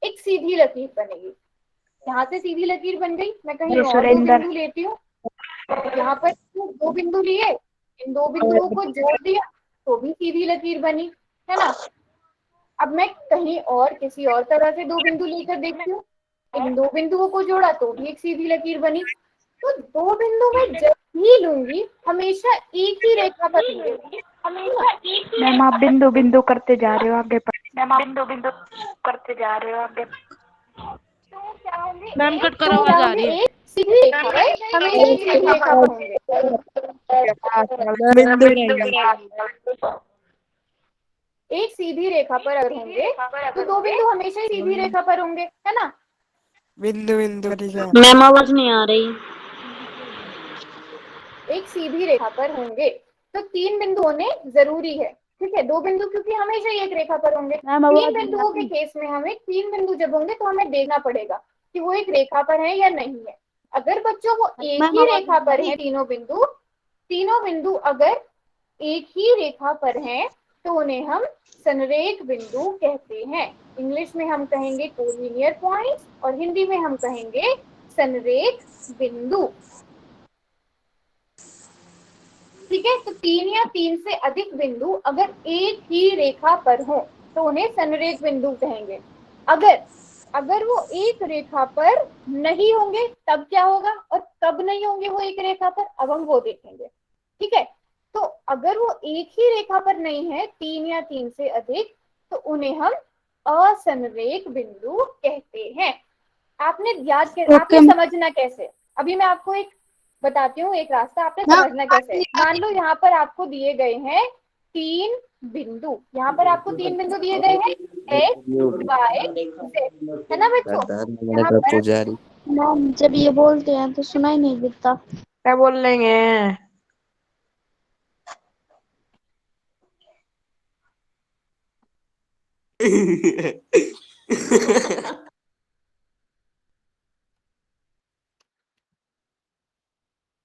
[SPEAKER 2] एक सीधी लकीर बनेगी। यहाँ से सीधी लकीर बन गई, मैं कहीं और 2 बिंदु लेती हूँ। यहाँ पर 2 बिंदु लिए, इन 2 बिंदुओं को जोड़ दिया तो भी सीधी लकीर बनी, है ना। अब मैं कहीं और किसी और तरह से 2 बिंदु लेकर देखती हूँ, इन 2 बिंदुओं को जोड़ा तो भी एक सीधी लकीर बनी। तो 2 बिंदु मैं जब भी लूंगी हमेशा एक ही रेखा पर लूंगी, हमेशा एक ही।
[SPEAKER 3] मैम आप बिंदु बिंदु करते जा रहे हो आगे मैम आप बिंदु बिंदु करते जा रहे हो आगे।
[SPEAKER 2] तो क्या होंगे,
[SPEAKER 6] मैम
[SPEAKER 2] एक
[SPEAKER 6] कट कर
[SPEAKER 2] तो
[SPEAKER 6] आवाज
[SPEAKER 2] क्या
[SPEAKER 6] आ
[SPEAKER 2] होंगे,
[SPEAKER 6] रही है।
[SPEAKER 2] एक सीधी रेखा पर हमेशा एक सीधी रेखा पर होंगे। एक सीधी रेखा पर अगर होंगे तो 2 बिंदु हमेशा ही सीधी रेखा पर होंगे, है ना।
[SPEAKER 1] बिंदु बिंदु
[SPEAKER 5] मैम आवाज नहीं आ रही।
[SPEAKER 2] एक सीधी रेखा पर होंगे तो 3 बिंदु होने जरूरी है, ठीक है। 2 बिंदु क्योंकि हमेशा ही एक रेखा पर होंगे। 3 बिंदुओं के केस में हमें 3 बिंदु जब होंगे तो हमें देखना पड़ेगा कि वो एक रेखा पर है या नहीं है। अगर बच्चों वो एक ही रेखा पर है, तीनों बिंदु अगर एक ही रेखा पर हैं तो उन्हें हम संरेख बिंदु कहते हैं। इंग्लिश में हम कहेंगे कोलिनियर पॉइंट्स और हिंदी में हम कहेंगे संरेख बिंदु, ठीक है। तो 3 या 3 से अधिक बिंदु अगर एक ही रेखा पर हो तो उन्हें संरेख बिंदु कहेंगे। अगर वो एक रेखा पर नहीं होंगे तब क्या होगा, और कब नहीं होंगे वो एक रेखा पर, अब हम वो देखेंगे, ठीक है। तो अगर वो एक ही रेखा पर नहीं है, 3 या 3 से अधिक, तो उन्हें हम असंरेख बिंदु कहते हैं। आपने याद कर, आपने समझना कैसे, अभी मैं आपको एक बताती हूँ, एक रास्ता आपने समझना कैसे। मान लो यहाँ पर आपको दिए गए हैं 3 बिंदु, यहाँ पर आपको 3 बिंदु दिए गए हैं X, Y, Z, है ना बच्चों। यहाँ पर
[SPEAKER 5] मैम जब ये बोलते हैं तो सुनाई नहीं देता।
[SPEAKER 1] क्या बोल लेंगे।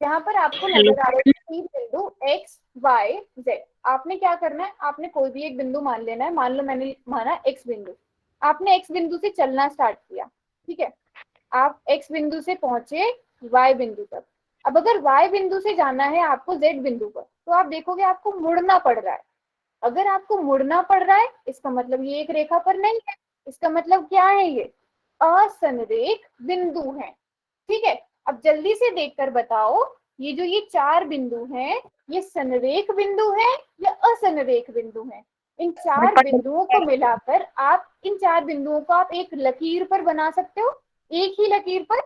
[SPEAKER 2] यहाँ पर आपको नजर आ रहे हैं 3 बिंदु X, Y, Z। आपने क्या करना है, आपने कोई भी एक बिंदु मान लेना है। मान लो मैंने माना X बिंदु, आपने X बिंदु से चलना स्टार्ट किया, ठीक है। आप X बिंदु से पहुंचे Y बिंदु तक। अब अगर Y बिंदु से जाना है आपको Z बिंदु पर, तो आप देखोगे आपको मुड़ना पड़ रहा है। अगर आपको मुड़ना पड़ रहा है इसका मतलब ये एक रेखा पर नहीं है, इसका मतलब क्या है, ये असंरेख बिंदु है, ठीक है। अब जल्दी से देखकर बताओ, ये जो ये 4 बिंदु हैं, ये संरेख बिंदु है या असंरेख बिंदु है। इन 4 बिंदुओं को मिलाकर आप इन 4 बिंदुओं को आप एक लकीर पर बना सकते हो, एक ही लकीर पर।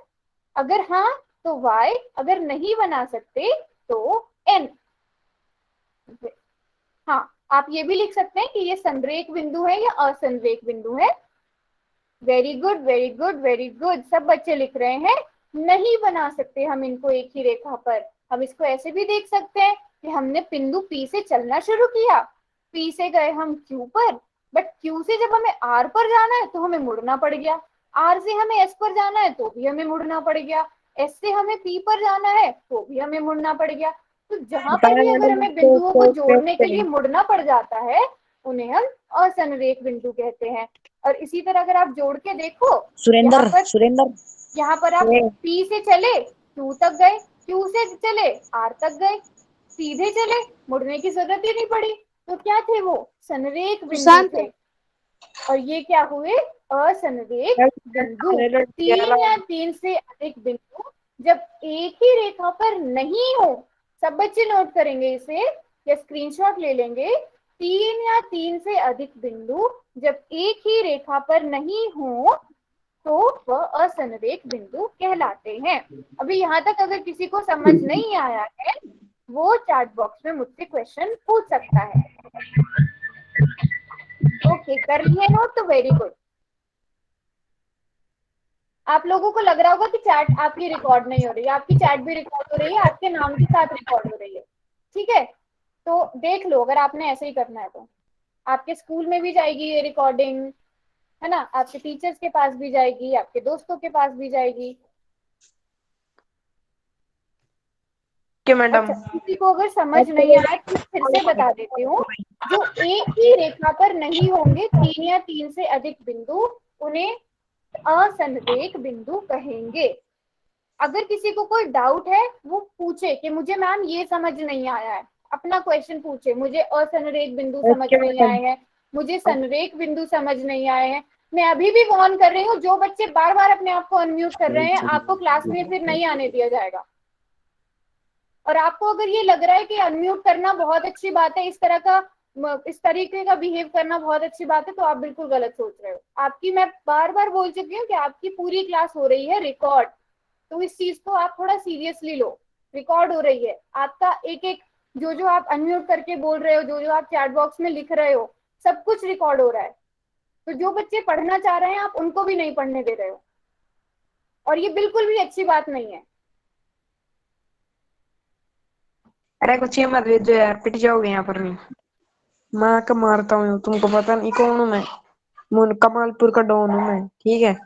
[SPEAKER 2] अगर हाँ तो Y, अगर नहीं बना सकते तो N। हाँ, आप ये भी लिख सकते हैं कि ये संरेख बिंदु है या असंरेख बिंदु है। Very good, very good, very good, सब बच्चे लिख रहे हैं। नहीं बना सकते हम इनको एक ही रेखा पर। हम इसको ऐसे भी देख सकते हैं कि हमने बिंदु P से चलना शुरू किया, P से गए हम Q पर, बट Q से जब हमें R पर जाना है तो हमें मुड़ना पड़ गया, R से हमें S पर जाना है तो भी हमें मुड़ना पड़ गया, S से हमें P पर जाना है तो भी हमें मुड़ना पड़ गया। तो जहां पर भी अगर हमें बिंदुओं को जोड़ने के लिए मुड़ना पड़ जाता है उन्हें हम असंरेख बिंदु कहते हैं। और इसी तरह अगर आप जोड़ के देखो, यहाँ पर आप P से चले Q तक गए, Q से चले R तक गए, सीधे चले, मुड़ने की जरूरत ही नहीं पड़ी। तो क्या थे वो? संरेख बिंदु
[SPEAKER 4] सुशांत।
[SPEAKER 2] थे। और ये क्या हुए? असंरेख बिंदु। 3 या 3 से अधिक बिंदु जब एक ही रेखा पर नहीं हो, सब बच्चे नोट करेंगे इसे या स्क्रीनशॉट ले लेंगे। 3 या 3 से अधिक बिंदु जब एक ही रेखा पर नहीं हो तो वह असंरेख बिंदु कहलाते हैं। अभी यहाँ तक अगर किसी को समझ नहीं आया है वो चैट बॉक्स में मुझसे क्वेश्चन पूछ सकता है। ओके, कर लिए नोट तो वेरी गुड। आप लोगों को लग रहा होगा कि चैट आपकी रिकॉर्ड नहीं हो रही है, आपकी चैट भी रिकॉर्ड हो रही है, आपके नाम के साथ रिकॉर्ड हो रही है। ठीक है, तो देख लो, अगर आपने ऐसे ही करना है तो आपके स्कूल में भी जाएगी ये रिकॉर्डिंग, है ना, आपके टीचर्स के पास भी जाएगी, आपके दोस्तों के पास भी जाएगी।
[SPEAKER 5] मैडम।
[SPEAKER 2] अच्छा, किसी को अगर समझ नहीं आया तो मैं फिर से बता देती हूँ। जो एक ही रेखा पर नहीं होंगे 3 या 3 से अधिक बिंदु, उन्हें असंरेख बिंदु कहेंगे। अगर किसी को कोई डाउट है वो पूछे कि मुझे मैम ये समझ नहीं आया है, अपना क्वेश्चन पूछे, मुझे असंरेख बिंदु समझ नहीं आए हैं, मुझे संरेख बिंदु समझ नहीं आए हैं। मैं अभी भी वार्न कर रही हूँ, जो बच्चे बार बार अपने आप को अनम्यूट कर रहे हैं आपको क्लास में फिर नहीं आने दिया जाएगा। और आपको अगर ये लग रहा है कि अनम्यूट करना बहुत अच्छी बात है, इस तरीके का बिहेव करना बहुत अच्छी बात है, तो आप बिल्कुल गलत सोच रहे हो। आपकी, मैं बार बार बोल चुकी हूँ कि आपकी पूरी क्लास हो रही है रिकॉर्ड, तो इस चीज को आप थोड़ा सीरियसली लो। रिकॉर्ड हो रही है, आपका एक एक जो आप अनम्यूट करके बोल रहे हो, जो आप चैट बॉक्स में लिख रहे हो, सब कुछ रिकॉर्ड हो रहा है। तो जो बच्चे पढ़ना चाह रहे हैं आप उनको भी नहीं पढ़ने दे रहे हो, और ये बिल्कुल भी अच्छी बात नहीं है।
[SPEAKER 5] अरे कुछ ये मत भेजो यार, पिट जाओगे यहाँ पर भी। माँ का मारता हूँ, तुमको पता नहीं कौन हूँ मैं। कमालपुर का डॉन हूँ मैं, ठीक है।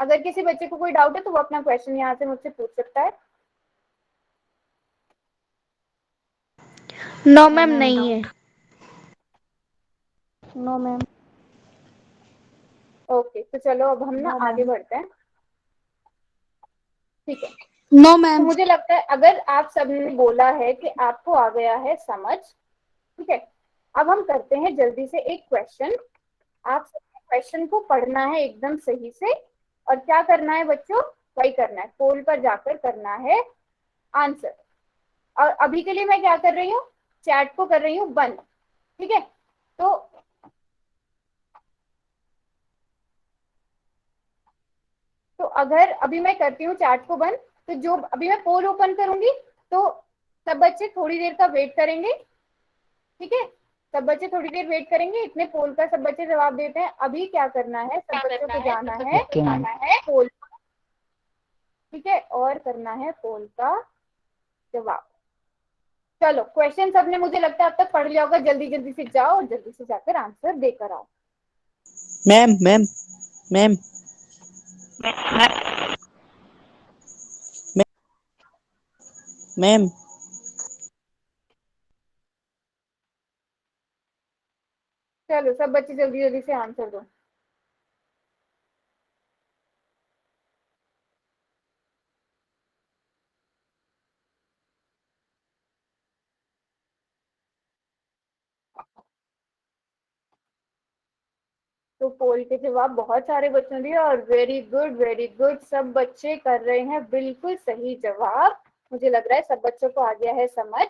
[SPEAKER 2] अगर किसी बच्चे को कोई डाउट है तो वो अपना क्वेश्चन यहाँ से मुझसे पूछ सकता है।
[SPEAKER 4] नो मैम, नहीं है।
[SPEAKER 3] No ma'am.
[SPEAKER 2] ओके, तो चलो अब हम ना आगे बढ़ते हैं। ठीक है,
[SPEAKER 4] नो
[SPEAKER 2] तो
[SPEAKER 4] मैम।
[SPEAKER 2] मुझे लगता है अगर आप सबने बोला है कि आपको आ गया है समझ, ठीक है, अब हम करते हैं जल्दी से एक क्वेश्चन। आप सबने क्वेश्चन को पढ़ना है एकदम सही से, और क्या करना है बच्चों, वही करना है, पोल पर जाकर करना है आंसर। और अभी के लिए मैं क्या कर रही हूँ, चैट को कर रही हूँ बंद। ठीक है, तो अगर अभी मैं करती हूँ चैट को बंद, तो जो अभी मैं पोल ओपन करूंगी तो सब बच्चे थोड़ी देर का वेट करेंगे। ठीक है, सब बच्चे थोड़ी देर वेट करेंगे, इतने पोल का सब बच्चे जवाब देते हैं। अभी क्या करना है, सब बच्चों को जाना है पोल, ठीक है, और करना है पोल का जवाब। चलो, क्वेश्चन सबने मुझे लगता है अब तक पढ़ लिया होगा, जल्दी जल्दी से जाओ और जल्दी से जाकर आंसर देकर आओ।
[SPEAKER 5] मैम मैम मैम मैम
[SPEAKER 2] चलो सब बच्चे जल्दी जल्दी से आंसर दो। तो पोल के जवाब बहुत सारे बच्चों दिए, और वेरी गुड वेरी गुड, सब बच्चे कर रहे हैं बिल्कुल सही जवाब। मुझे लग रहा है सब बच्चों को आ गया है समझ।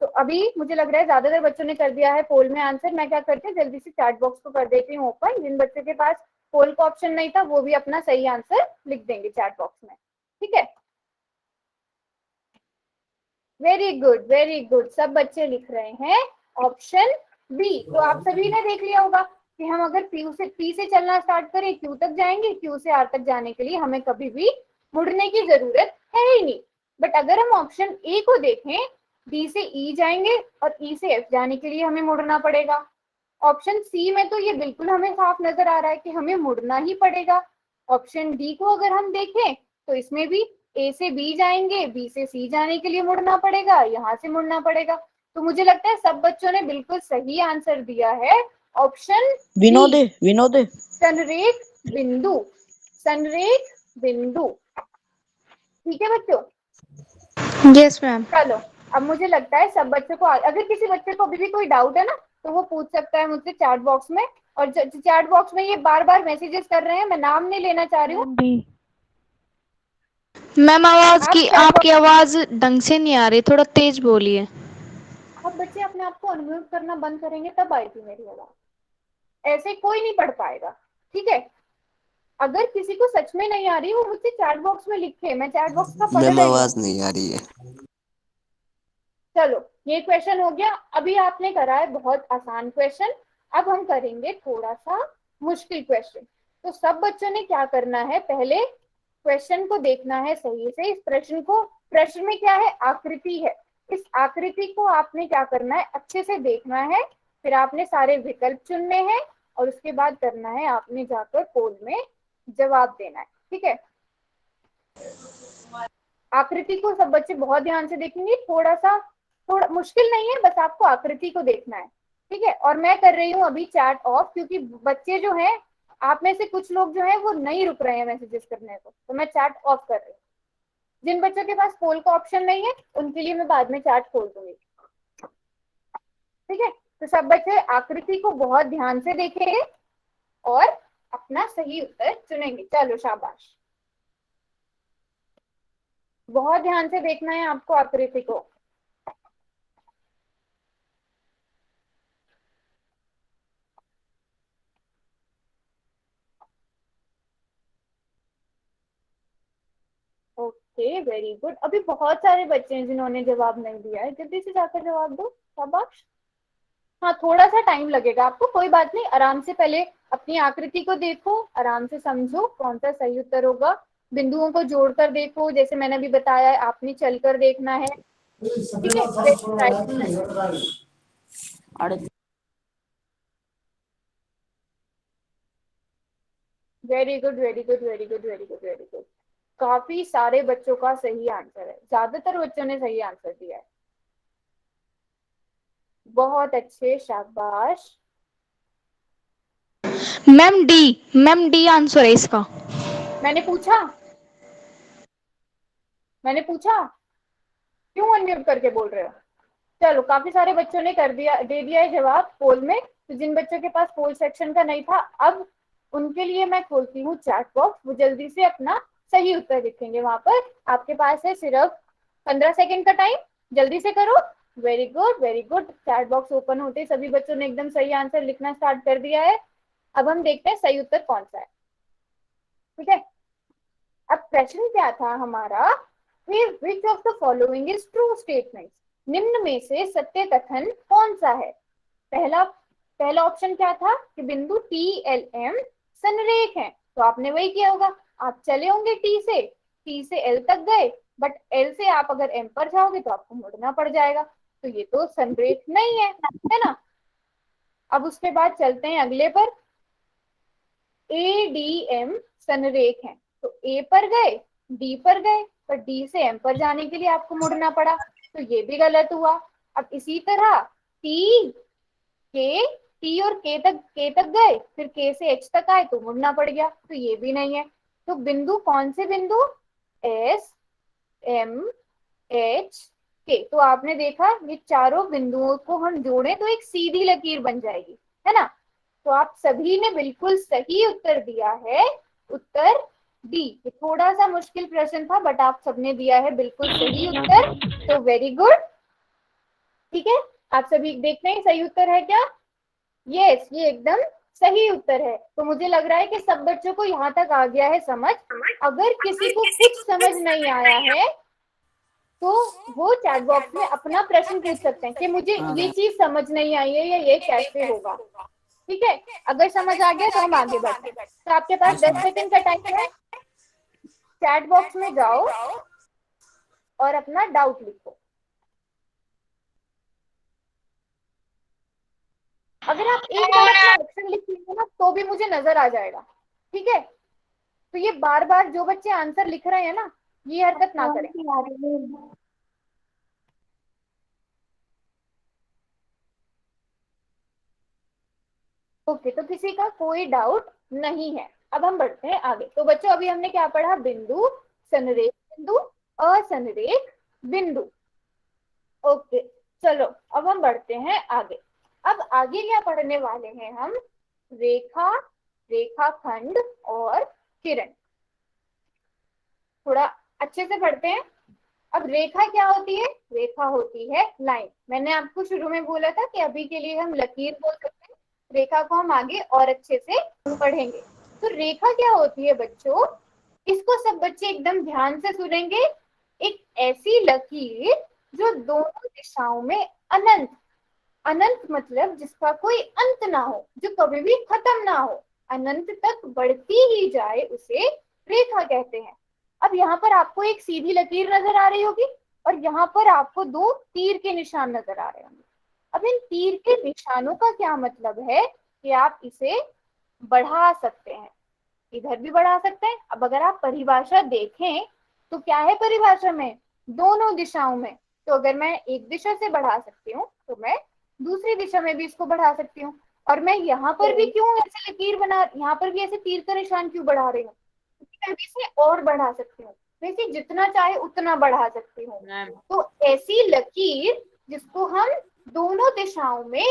[SPEAKER 2] तो अभी मुझे लग रहा है ज्यादातर बच्चों ने कर दिया है पोल में आंसर। मैं क्या करती हूँ, जल्दी से चैट बॉक्स को कर देती हूँ ओपन। जिन बच्चों के पास पोल का ऑप्शन नहीं था वो भी अपना सही आंसर लिख देंगे चैट बॉक्स में। ठीक है, वेरी गुड वेरी गुड, सब बच्चे लिख रहे हैं ऑप्शन बी। तो आप सभी ने देख लिया होगा कि हम अगर पी से चलना स्टार्ट करें क्यू तक जाएंगे, क्यू से आर तक जाने के लिए हमें कभी भी मुड़ने की जरूरत है ही नहीं। बट अगर हम ऑप्शन ए को देखें, डी से ई जाएंगे और ई से एफ जाने के लिए हमें मुड़ना पड़ेगा। ऑप्शन सी में तो ये बिल्कुल हमें साफ नजर आ रहा है कि हमें मुड़ना ही पड़ेगा। ऑप्शन डी को अगर हम देखें तो इसमें भी ए से बी जाएंगे, बी से सी जाने के लिए मुड़ना पड़ेगा, यहाँ से मुड़ना पड़ेगा। तो मुझे लगता है सब बच्चों ने बिल्कुल सही आंसर दिया है, ऑप्शन
[SPEAKER 5] विनोद विनोद।
[SPEAKER 2] संरेख बिंदु, संरेख बिंदु। ठीक है बच्चों,
[SPEAKER 6] यस मैम।
[SPEAKER 2] चलो, अब मुझे लगता है सब बच्चों को, अगर किसी बच्चे को अभी भी कोई डाउट है ना तो वो पूछ सकता है मुझसे चैट बॉक्स में। और चैट बॉक्स में ये बार बार मैसेजेस कर रहे हैं, मैं नाम नहीं लेना चाह रही हूँ।
[SPEAKER 6] मैम
[SPEAKER 2] आप chat box-
[SPEAKER 6] आपकी आवाज ढंग से नहीं आ रही, थोड़ा तेज बोलिए।
[SPEAKER 2] अब बच्चे अपने आप को अनम्यूट करना बंद करेंगे तब आएगी मेरी आवाज, ऐसे कोई नहीं पढ़ पाएगा। ठीक है, अगर किसी को सच में नहीं आ रही वो मुझसे चैट बॉक्स में लिखे, मैं चैट बॉक्स का पढ़
[SPEAKER 9] मैम
[SPEAKER 2] रही हूँ।
[SPEAKER 9] आवाज नहीं आ रही है।
[SPEAKER 2] चलो, ये क्वेश्चन हो गया। अभी आपने करा है बहुत आसान क्वेश्चन, अब हम करेंगे थोड़ा सा मुश्किल क्वेश्चन। तो सब बच्चों ने क्या करना है, पहले क्वेश्चन को देखना है सही से। इस प्रश्न में क्या है, आकृति है। इस आकृति को आपने क्या करना है, अच्छे से देखना है। फिर आपने सारे विकल्प चुनने हैं और उसके बाद करना है आपने जाकर पोल में जवाब देना है। ठीक है, आकृति को सब बच्चे बहुत ध्यान से देखेंगे। थोड़ा मुश्किल नहीं है, बस आपको आकृति को देखना है। ठीक है, और मैं कर रही हूँ अभी चैट ऑफ, क्योंकि बच्चे जो हैं, आप में से कुछ लोग जो हैं वो नहीं रुक रहे हैं मैसेजेस करने को, तो मैं चैट ऑफ कर रही हूँ। जिन बच्चों के पास पोल का ऑप्शन नहीं है उनके लिए मैं बाद में चैट खोल दूंगी। ठीक है, तो सब बच्चे आकृति को बहुत ध्यान से देखेंगे और अपना सही उत्तर चुनेंगे। चलो शाबाश, बहुत ध्यान से देखना है आपको आकृति को। Okay, very good. अभी बहुत सारे बच्चे हैं जिन्होंने जवाब नहीं दिया है, जल्दी से जाकर जवाब दो, शाबाश। हाँ, थोड़ा सा टाइम लगेगा आपको, कोई बात नहीं। आराम से पहले अपनी आकृति को देखो, आराम से समझो कौन सा सही उत्तर होगा। बिंदुओं को जोड़कर देखो, जैसे मैंने अभी बताया है, आपने चलकर देखना है। ठीक है, very good, very good, very good, very good, very good. काफी सारे बच्चों का सही आंसर है, ज्यादातर बच्चों ने सही आंसर दिया है। बहुत अच्छे, शाबाश।
[SPEAKER 6] मैम डी आंसर है इसका।
[SPEAKER 2] मैंने पूछा क्यों अनम्यूट करके बोल रहे हो? चलो, काफी सारे बच्चों ने दे दिया है जवाब पोल में। तो जिन बच्चों के पास पोल सेक्शन का नहीं था, अब उनके लिए मैं खोलती हूँ चैट बॉक्स, वो जल्दी से अपना सही उत्तर लिखेंगे वहां पर। आपके पास है सिर्फ 15 सेकेंड का टाइम, जल्दी से करो। Very good, very good. Chat box open होते ही सभी बच्चों ने एकदम सही आंसर लिखना स्टार्ट कर दिया है। अब हम देखते हैं सही उत्तर कौन सा है। ठीक है, अब प्रश्न क्या था हमारा, which of the following is true statement, निम्न में से सत्य कथन कौन सा है? पहला ऑप्शन क्या था कि बिंदु टी एल एम संरेख है, तो आपने वही किया होगा। आप चले होंगे टी से एल तक गए, बट एल से आप अगर एम पर जाओगे तो आपको मुड़ना पड़ जाएगा, तो ये तो संरेख नहीं है ना। अब उसके बाद चलते हैं अगले पर, ए डी एम संरेख है, तो ए पर गए, डी पर गए, पर डी से एम पर जाने के लिए आपको मुड़ना पड़ा, तो ये भी गलत हुआ। अब इसी तरह टी और के तक गए, फिर के से एच तक आए तो मुड़ना पड़ गया, तो ये भी नहीं है। तो बिंदु कौन से बिंदु, एस एम एच के। तो आपने देखा ये चारों बिंदुओं को हम जोड़े तो एक सीधी लकीर बन जाएगी, है ना। तो आप सभी ने बिल्कुल सही उत्तर दिया है, उत्तर डी। ये थोड़ा सा मुश्किल प्रश्न था, बट आप सबने दिया है बिल्कुल सही उत्तर, तो वेरी गुड। ठीक है, आप सभी देखते हैं सही उत्तर है क्या? यस, ये एकदम सही उत्तर है। तो मुझे लग रहा है कि सब बच्चों को यहाँ तक आ गया है समझ। अगर किसी को कुछ समझ नहीं आया है तो वो चैट बॉक्स में अपना प्रश्न पूछ सकते हैं कि मुझे ये चीज समझ नहीं आई है या ये कैसे होगा। ठीक है, अगर समझ आ गया तो हम आगे बढ़ते हैं। तो आपके पास 10 सेकंड का टाइम है, चैट बॉक्स में जाओ और अपना डाउट लिखो। अगर आप एक बार अपना ऑप्शन लिख लेंगे ना तो भी मुझे नजर आ जाएगा। ठीक है, तो ये बार बार जो बच्चे आंसर लिख रहे हैं ना, ये हरकत ना करें। ओके, तो किसी का कोई डाउट नहीं है। अब हम बढ़ते हैं आगे। तो बच्चों, अभी हमने क्या पढ़ा, बिंदु, संरेख बिंदु, असंरेख बिंदु। ओके, चलो अब हम बढ़ते हैं आगे। अब आगे क्या पढ़ने वाले हैं हम? रेखा, रेखाखंड और किरण। थोड़ा अच्छे से पढ़ते हैं। अब रेखा क्या होती है? रेखा होती है लाइन। मैंने आपको शुरू में बोला था कि अभी के लिए हम लकीर बोल सकते हैं, रेखा को हम आगे और अच्छे से पढ़ेंगे। तो रेखा क्या होती है बच्चों? इसको सब बच्चे एकदम ध्यान से सुनेंगे। एक ऐसी लकीर जो दोनों दिशाओं में अनंत, अनंत मतलब जिसका कोई अंत ना हो, जो कभी भी खत्म ना हो, अनंत तक बढ़ती ही जाए, उसे रेखा कहते हैं। अब यहाँ पर आपको एक सीधी लकीर नजर आ रही होगी और यहाँ पर आपको दो तीर के निशान नजर आ रहे होंगे। अब इन तीर के निशानों का क्या मतलब है कि आप इसे बढ़ा सकते हैं, इधर भी बढ़ा सकते हैं। अब अगर आप परिभाषा देखें तो क्या है परिभाषा में? दोनों दिशाओं में। तो अगर मैं एक दिशा से बढ़ा सकती हूँ तो मैं दूसरी दिशा में भी इसको बढ़ा सकती हूँ। और मैं यहाँ पर भी क्यों ऐसे लकीर बना, यहाँ पर भी ऐसे तीर का निशान क्यों बढ़ा रही हूँ? मैं भी इसे और बढ़ा सकती हूँ, मैं इसे जितना चाहे उतना बढ़ा सकती हूँ। तो ऐसी लकीर जिसको हम दोनों दिशाओं में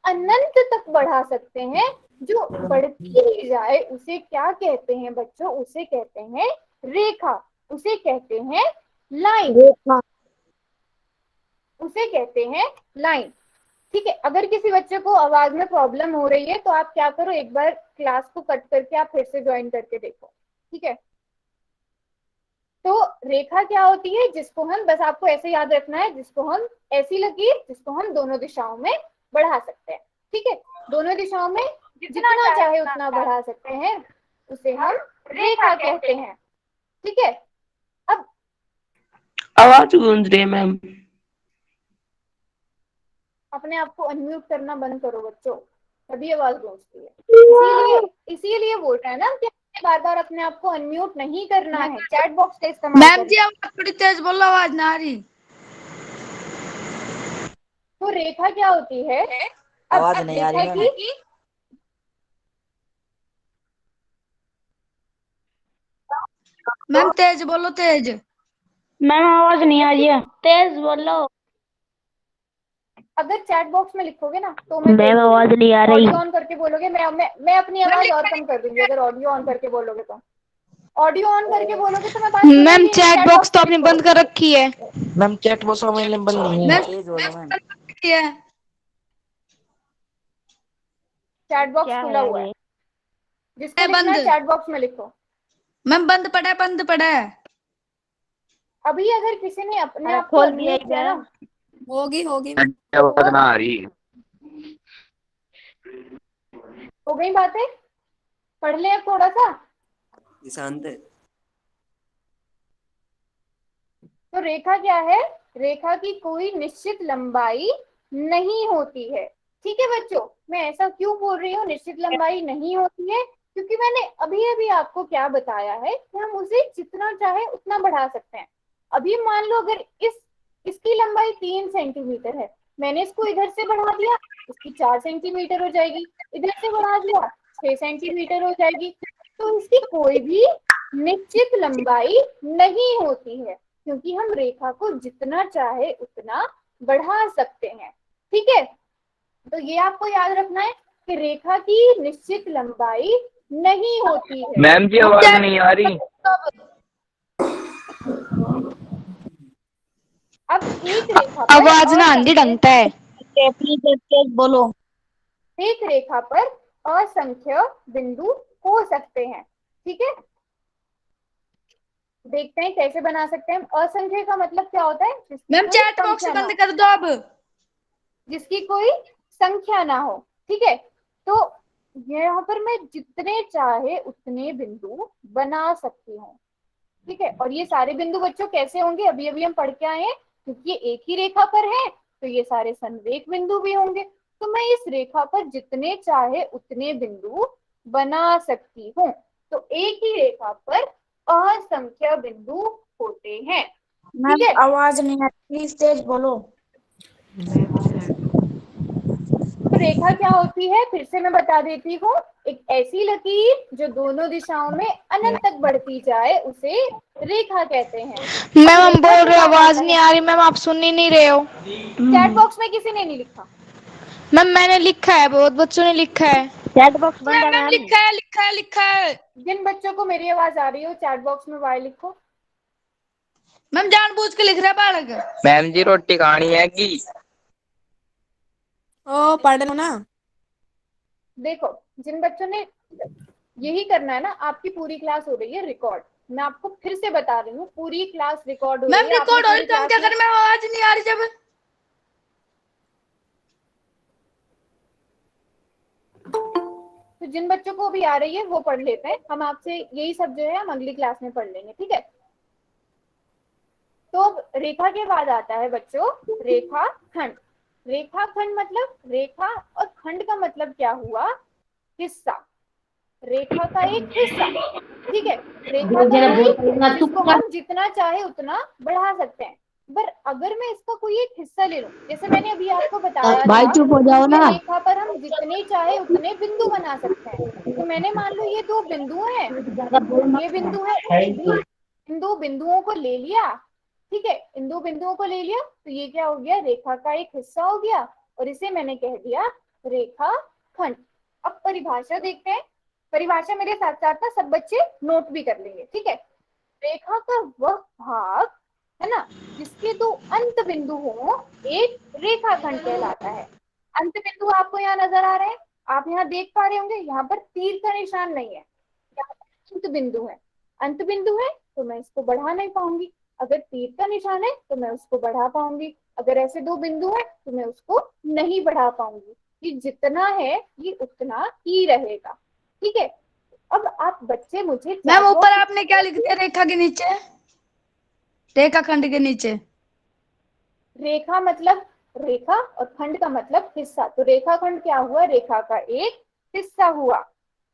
[SPEAKER 2] अनंत तक बढ़ा सकते हैं, जो बढ़ती जाए, उसे क्या कहते हैं बच्चों? उसे कहते हैं रेखा, उसे कहते हैं लाइन, उसे कहते हैं लाइन। ठीक है, अगर किसी बच्चे को आवाज में प्रॉब्लम हो रही है तो आप क्या करो, एक बार क्लास को कट करके आप फिर से ज्वाइन करके देखो। ठीक है, तो रेखा क्या होती है? जिसको हम, बस आपको ऐसे याद रखना है, जिसको हम, ऐसी लकीर जिसको हम दोनों दिशाओं में बढ़ा सकते हैं। ठीक है, दोनों दिशाओं में जितना चाहे उतना बढ़ा सकते हैं, उसे हम रेखा कहते हैं। ठीक है, अब
[SPEAKER 5] आवाज गूंज रही है मैम।
[SPEAKER 2] अपने आप को अनम्यूट करना बंद करो बच्चों, तभी आवाज गूंजती है। इसीलिए बोल रहे हैं ना कि बार बार अपने आप को अनम्यूट नहीं करना है, चैट बॉक्स का इस्तेमाल
[SPEAKER 4] मैम
[SPEAKER 2] करना
[SPEAKER 4] जी आवाज थोड़ी तेज बोलो, आवाज ना आ रही।
[SPEAKER 2] तो रेखा क्या होती है?
[SPEAKER 1] आवाज नहीं आ रही मैम।
[SPEAKER 4] मैम तेज बोलो, तेज।
[SPEAKER 3] मैम आवाज नहीं आ रही है, तेज बोलो।
[SPEAKER 2] अगर चैट बॉक्स में लिखोगे ना तो मैं
[SPEAKER 3] मैम आवाज नहीं आ रही।
[SPEAKER 2] ऑडियो ऑन करके बोलोगे, मैं अपनी आवाज और कम कर दूंगी। अगर ऑडियो ऑन करके बोलोगे तो, ऑडियो ऑन करके बोलोगे तो मैं बात
[SPEAKER 6] मैम
[SPEAKER 2] सुनूंगी नहीं,
[SPEAKER 6] चैट
[SPEAKER 2] चैट
[SPEAKER 6] बॉक्स
[SPEAKER 2] बॉक्स
[SPEAKER 6] तो
[SPEAKER 2] में
[SPEAKER 6] आपने
[SPEAKER 2] लिखो।
[SPEAKER 6] बंद कर रखी है।
[SPEAKER 1] मैम चैट बॉक्स अवेलेबल नहीं है,
[SPEAKER 4] मैम
[SPEAKER 1] तेज बोलो मैम।
[SPEAKER 4] है
[SPEAKER 2] चैट बॉक्स
[SPEAKER 3] क्या
[SPEAKER 2] खुला
[SPEAKER 3] है
[SPEAKER 2] हुआ है,
[SPEAKER 3] ये?
[SPEAKER 2] जिसको लिखना है
[SPEAKER 4] बंद।
[SPEAKER 2] चैट बॉक्स में लिखो।
[SPEAKER 4] मैम बंद पड़ा है, बंद पड़ा है।
[SPEAKER 2] अभी अगर किसी ने अपने
[SPEAKER 3] अरे
[SPEAKER 2] आप को
[SPEAKER 3] खोल दिया
[SPEAKER 2] अनम्यूट किया ना,
[SPEAKER 4] होगी होगी।
[SPEAKER 7] आवाज ना आ रही।
[SPEAKER 2] हो गई बातें। पढ़ ले अब थोड़ा सा।
[SPEAKER 1] शांत है।
[SPEAKER 2] तो रेखा क्या है? रेखा की कोई निश्चित लंबाई नहीं होती है। ठीक है बच्चों, मैं ऐसा क्यों बोल रही हूँ निश्चित लंबाई नहीं होती है? क्योंकि मैंने अभी अभी आपको क्या बताया है कि हम उसे जितना चाहे उतना बढ़ा सकते हैं। अभी मान लो अगर इसकी लंबाई 3 सेंटीमीटर है, मैंने इसको इधर से बढ़ा दिया, इसकी 4 सेंटीमीटर हो जाएगी, इधर से बढ़ा दिया 6 सेंटीमीटर हो जाएगी। तो इसकी कोई भी निश्चित लंबाई नहीं होती है, क्योंकि हम रेखा को जितना चाहे उतना बढ़ा सकते हैं। ठीक है, तो ये आपको याद रखना है कि रेखा की निश्चित लंबाई नहीं होती है।
[SPEAKER 7] मैम जी आवाज नहीं आ रही।
[SPEAKER 2] अब एक रेखा पर
[SPEAKER 6] आवाज ना आंधी ढंगता है।
[SPEAKER 3] तेज बोलो।
[SPEAKER 2] एक रेखा पर असंख्य बिंदु हो सकते हैं। ठीक है, देखते हैं कैसे बना सकते हैं। असंख्य का मतलब क्या होता है? जिसकी
[SPEAKER 4] मैम
[SPEAKER 2] कोई
[SPEAKER 4] चैट बॉक्स
[SPEAKER 2] संख्या ना
[SPEAKER 4] बंद
[SPEAKER 2] हो,
[SPEAKER 4] कर दो अब।
[SPEAKER 2] जिसकी कोई संख्या ना हो। ठीक है, तो यहाँ पर मैं जितने चाहे उतने बिंदु बना सकती हूँ। ठीक है, और ये सारे बिंदु बच्चों कैसे होंगे? अभी अभी हम पढ़ के आए हैं, क्योंकि ये एक ही रेखा पर है तो ये सारे संरेख बिंदु भी होंगे। तो मैं इस रेखा पर जितने चाहे उतने बिंदु बना सकती हूँ। तो एक ही रेखा पर असंख्य बिंदु होते हैं। ठीक है,
[SPEAKER 3] आवाज नहीं आ रही, प्लीज तेज बोलो।
[SPEAKER 2] तो रेखा क्या होती है फिर से मैं बता देती हूँ। एक ऐसी लकीर जो दोनों दिशाओं में अनंत तक बढ़ती जाए, उसे रेखा कहते हैं।
[SPEAKER 6] मैम हम
[SPEAKER 2] रेखा
[SPEAKER 6] बोल
[SPEAKER 2] के
[SPEAKER 6] रहे
[SPEAKER 2] बाद
[SPEAKER 6] आवाज
[SPEAKER 2] आता
[SPEAKER 6] नहीं
[SPEAKER 2] है,
[SPEAKER 6] आ रही मैम, आप सुन ही नहीं रहे हो।
[SPEAKER 2] चैट बॉक्स में किसी ने नहीं लिखा।
[SPEAKER 6] मैम मैंने लिखा है, बहुत बच्चों ने लिखा है।
[SPEAKER 3] चैट बॉक्स बंद
[SPEAKER 4] मैम
[SPEAKER 3] है
[SPEAKER 4] मैम
[SPEAKER 3] मैम।
[SPEAKER 4] लिखा है लिखा है लिखा है।
[SPEAKER 2] जिन बच्चों को मेरी आवाज आ रही हो चैट बॉक्स में वाई लिखो।
[SPEAKER 4] मैम जानबूझ के लिख रहा है बालक।
[SPEAKER 7] मैम जी रोटी खानी है कि
[SPEAKER 4] ओ पढ़ लो ना।
[SPEAKER 2] देखो जिन बच्चों ने यही करना है ना, आपकी पूरी क्लास हो रही है रिकॉर्ड। मैं आपको फिर से बता रही हूँ, पूरी क्लास रिकॉर्ड हो रही
[SPEAKER 4] मैम
[SPEAKER 2] है। आपने
[SPEAKER 4] रिकॉर्ड हो रही
[SPEAKER 2] पूरी
[SPEAKER 4] तो हम
[SPEAKER 2] क्लास
[SPEAKER 4] क्या
[SPEAKER 2] में
[SPEAKER 4] करें, मैम आवाज नहीं आ रही जब।
[SPEAKER 2] तो जिन बच्चों को भी आ रही है वो पढ़ लेते हैं। हम आपसे यही सब जो है हम अगली क्लास में पढ़ लेंगे, ठीक है। तो अब रेखा के बाद आता है बच्चों रेखा खंड। रेखा खंड मतलब रेखा और खंड का मतलब क्या हुआ, हिस्सा। रेखा का एक हिस्सा, ठीक है। रेखा का एक जिसको हम जितना चाहे उतना बढ़ा सकते हैं। पर अगर मैं इसका कोई एक हिस्सा ले लूं, जैसे मैंने अभी आपको बताया था
[SPEAKER 3] चुप हो जाओ
[SPEAKER 2] कि
[SPEAKER 3] ना।
[SPEAKER 2] रेखा पर हम जितने चाहे उतने बिंदु बना सकते हैं। तो मैंने मान लो ये दो बिंदु हैं, ये बिंदु है, इन दो बिंदुओं को ले लिया, ठीक है। इन दो बिंदुओं को ले लिया तो ये क्या हो गया, रेखा का एक हिस्सा हो गया और इसे मैंने कह दिया रेखा खंड। अब परिभाषा देखते हैं। परिभाषा मेरे साथ साथ ना सब बच्चे नोट भी कर लेंगे, ठीक है। रेखा का वह भाग है ना जिसके दो अंत बिंदु हो, एक रेखाखंड कहलाता है। अंत बिंदु आपको यहाँ नजर आ रहे हैं, आप यहाँ देख पा रहे होंगे, यहाँ पर तीर का निशान नहीं है, यहाँ पर अंत बिंदु है। अंत बिंदु है तो मैं इसको बढ़ा नहीं पाऊंगी, अगर तीर का निशान है तो मैं उसको बढ़ा पाऊंगी, अगर ऐसे दो बिंदु है तो मैं उसको नहीं बढ़ा पाऊंगी। ये जितना है ये उतना ही रहेगा, ठीक है। अब आप बच्चे मुझे
[SPEAKER 4] मैम
[SPEAKER 2] चैट
[SPEAKER 4] ऊपर
[SPEAKER 2] बॉक्स
[SPEAKER 4] आपने क्या लिख दिया रेखा के नीचे, रेखा खंड के नीचे।
[SPEAKER 2] रेखा मतलब रेखा और खंड का मतलब हिस्सा, तो रेखा खंड क्या हुआ, रेखा का एक हिस्सा हुआ,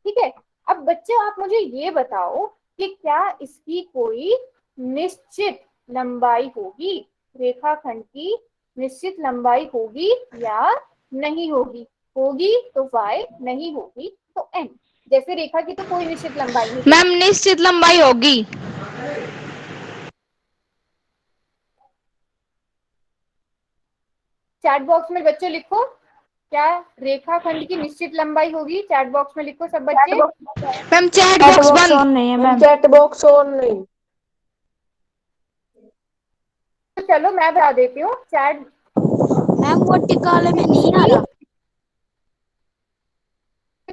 [SPEAKER 2] ठीक है। अब बच्चे आप मुझे ये बताओ कि क्या इसकी कोई निश्चित लंबाई होगी, रेखा खंड की निश्चित लंबाई होगी या नहीं होगी। होगी तो y, नहीं होगी तो n। जैसे रेखा की तो कोई निश्चित लंबाई नहीं थी।
[SPEAKER 6] मैम निश्चित लंबाई होगी।
[SPEAKER 2] चैट बॉक्स में बच्चे लिखो, क्या रेखा खंड की निश्चित लंबाई होगी, चैट बॉक्स में लिखो सब बच्चे।
[SPEAKER 6] मैम चैट बॉक्स बंद।
[SPEAKER 3] नहीं है मैम।
[SPEAKER 5] चैट बॉक्स ऑन नहीं।
[SPEAKER 2] तो चलो मैं बता देती हूँ चैट।
[SPEAKER 3] मैम वो टिकाले में नहीं आ रहा।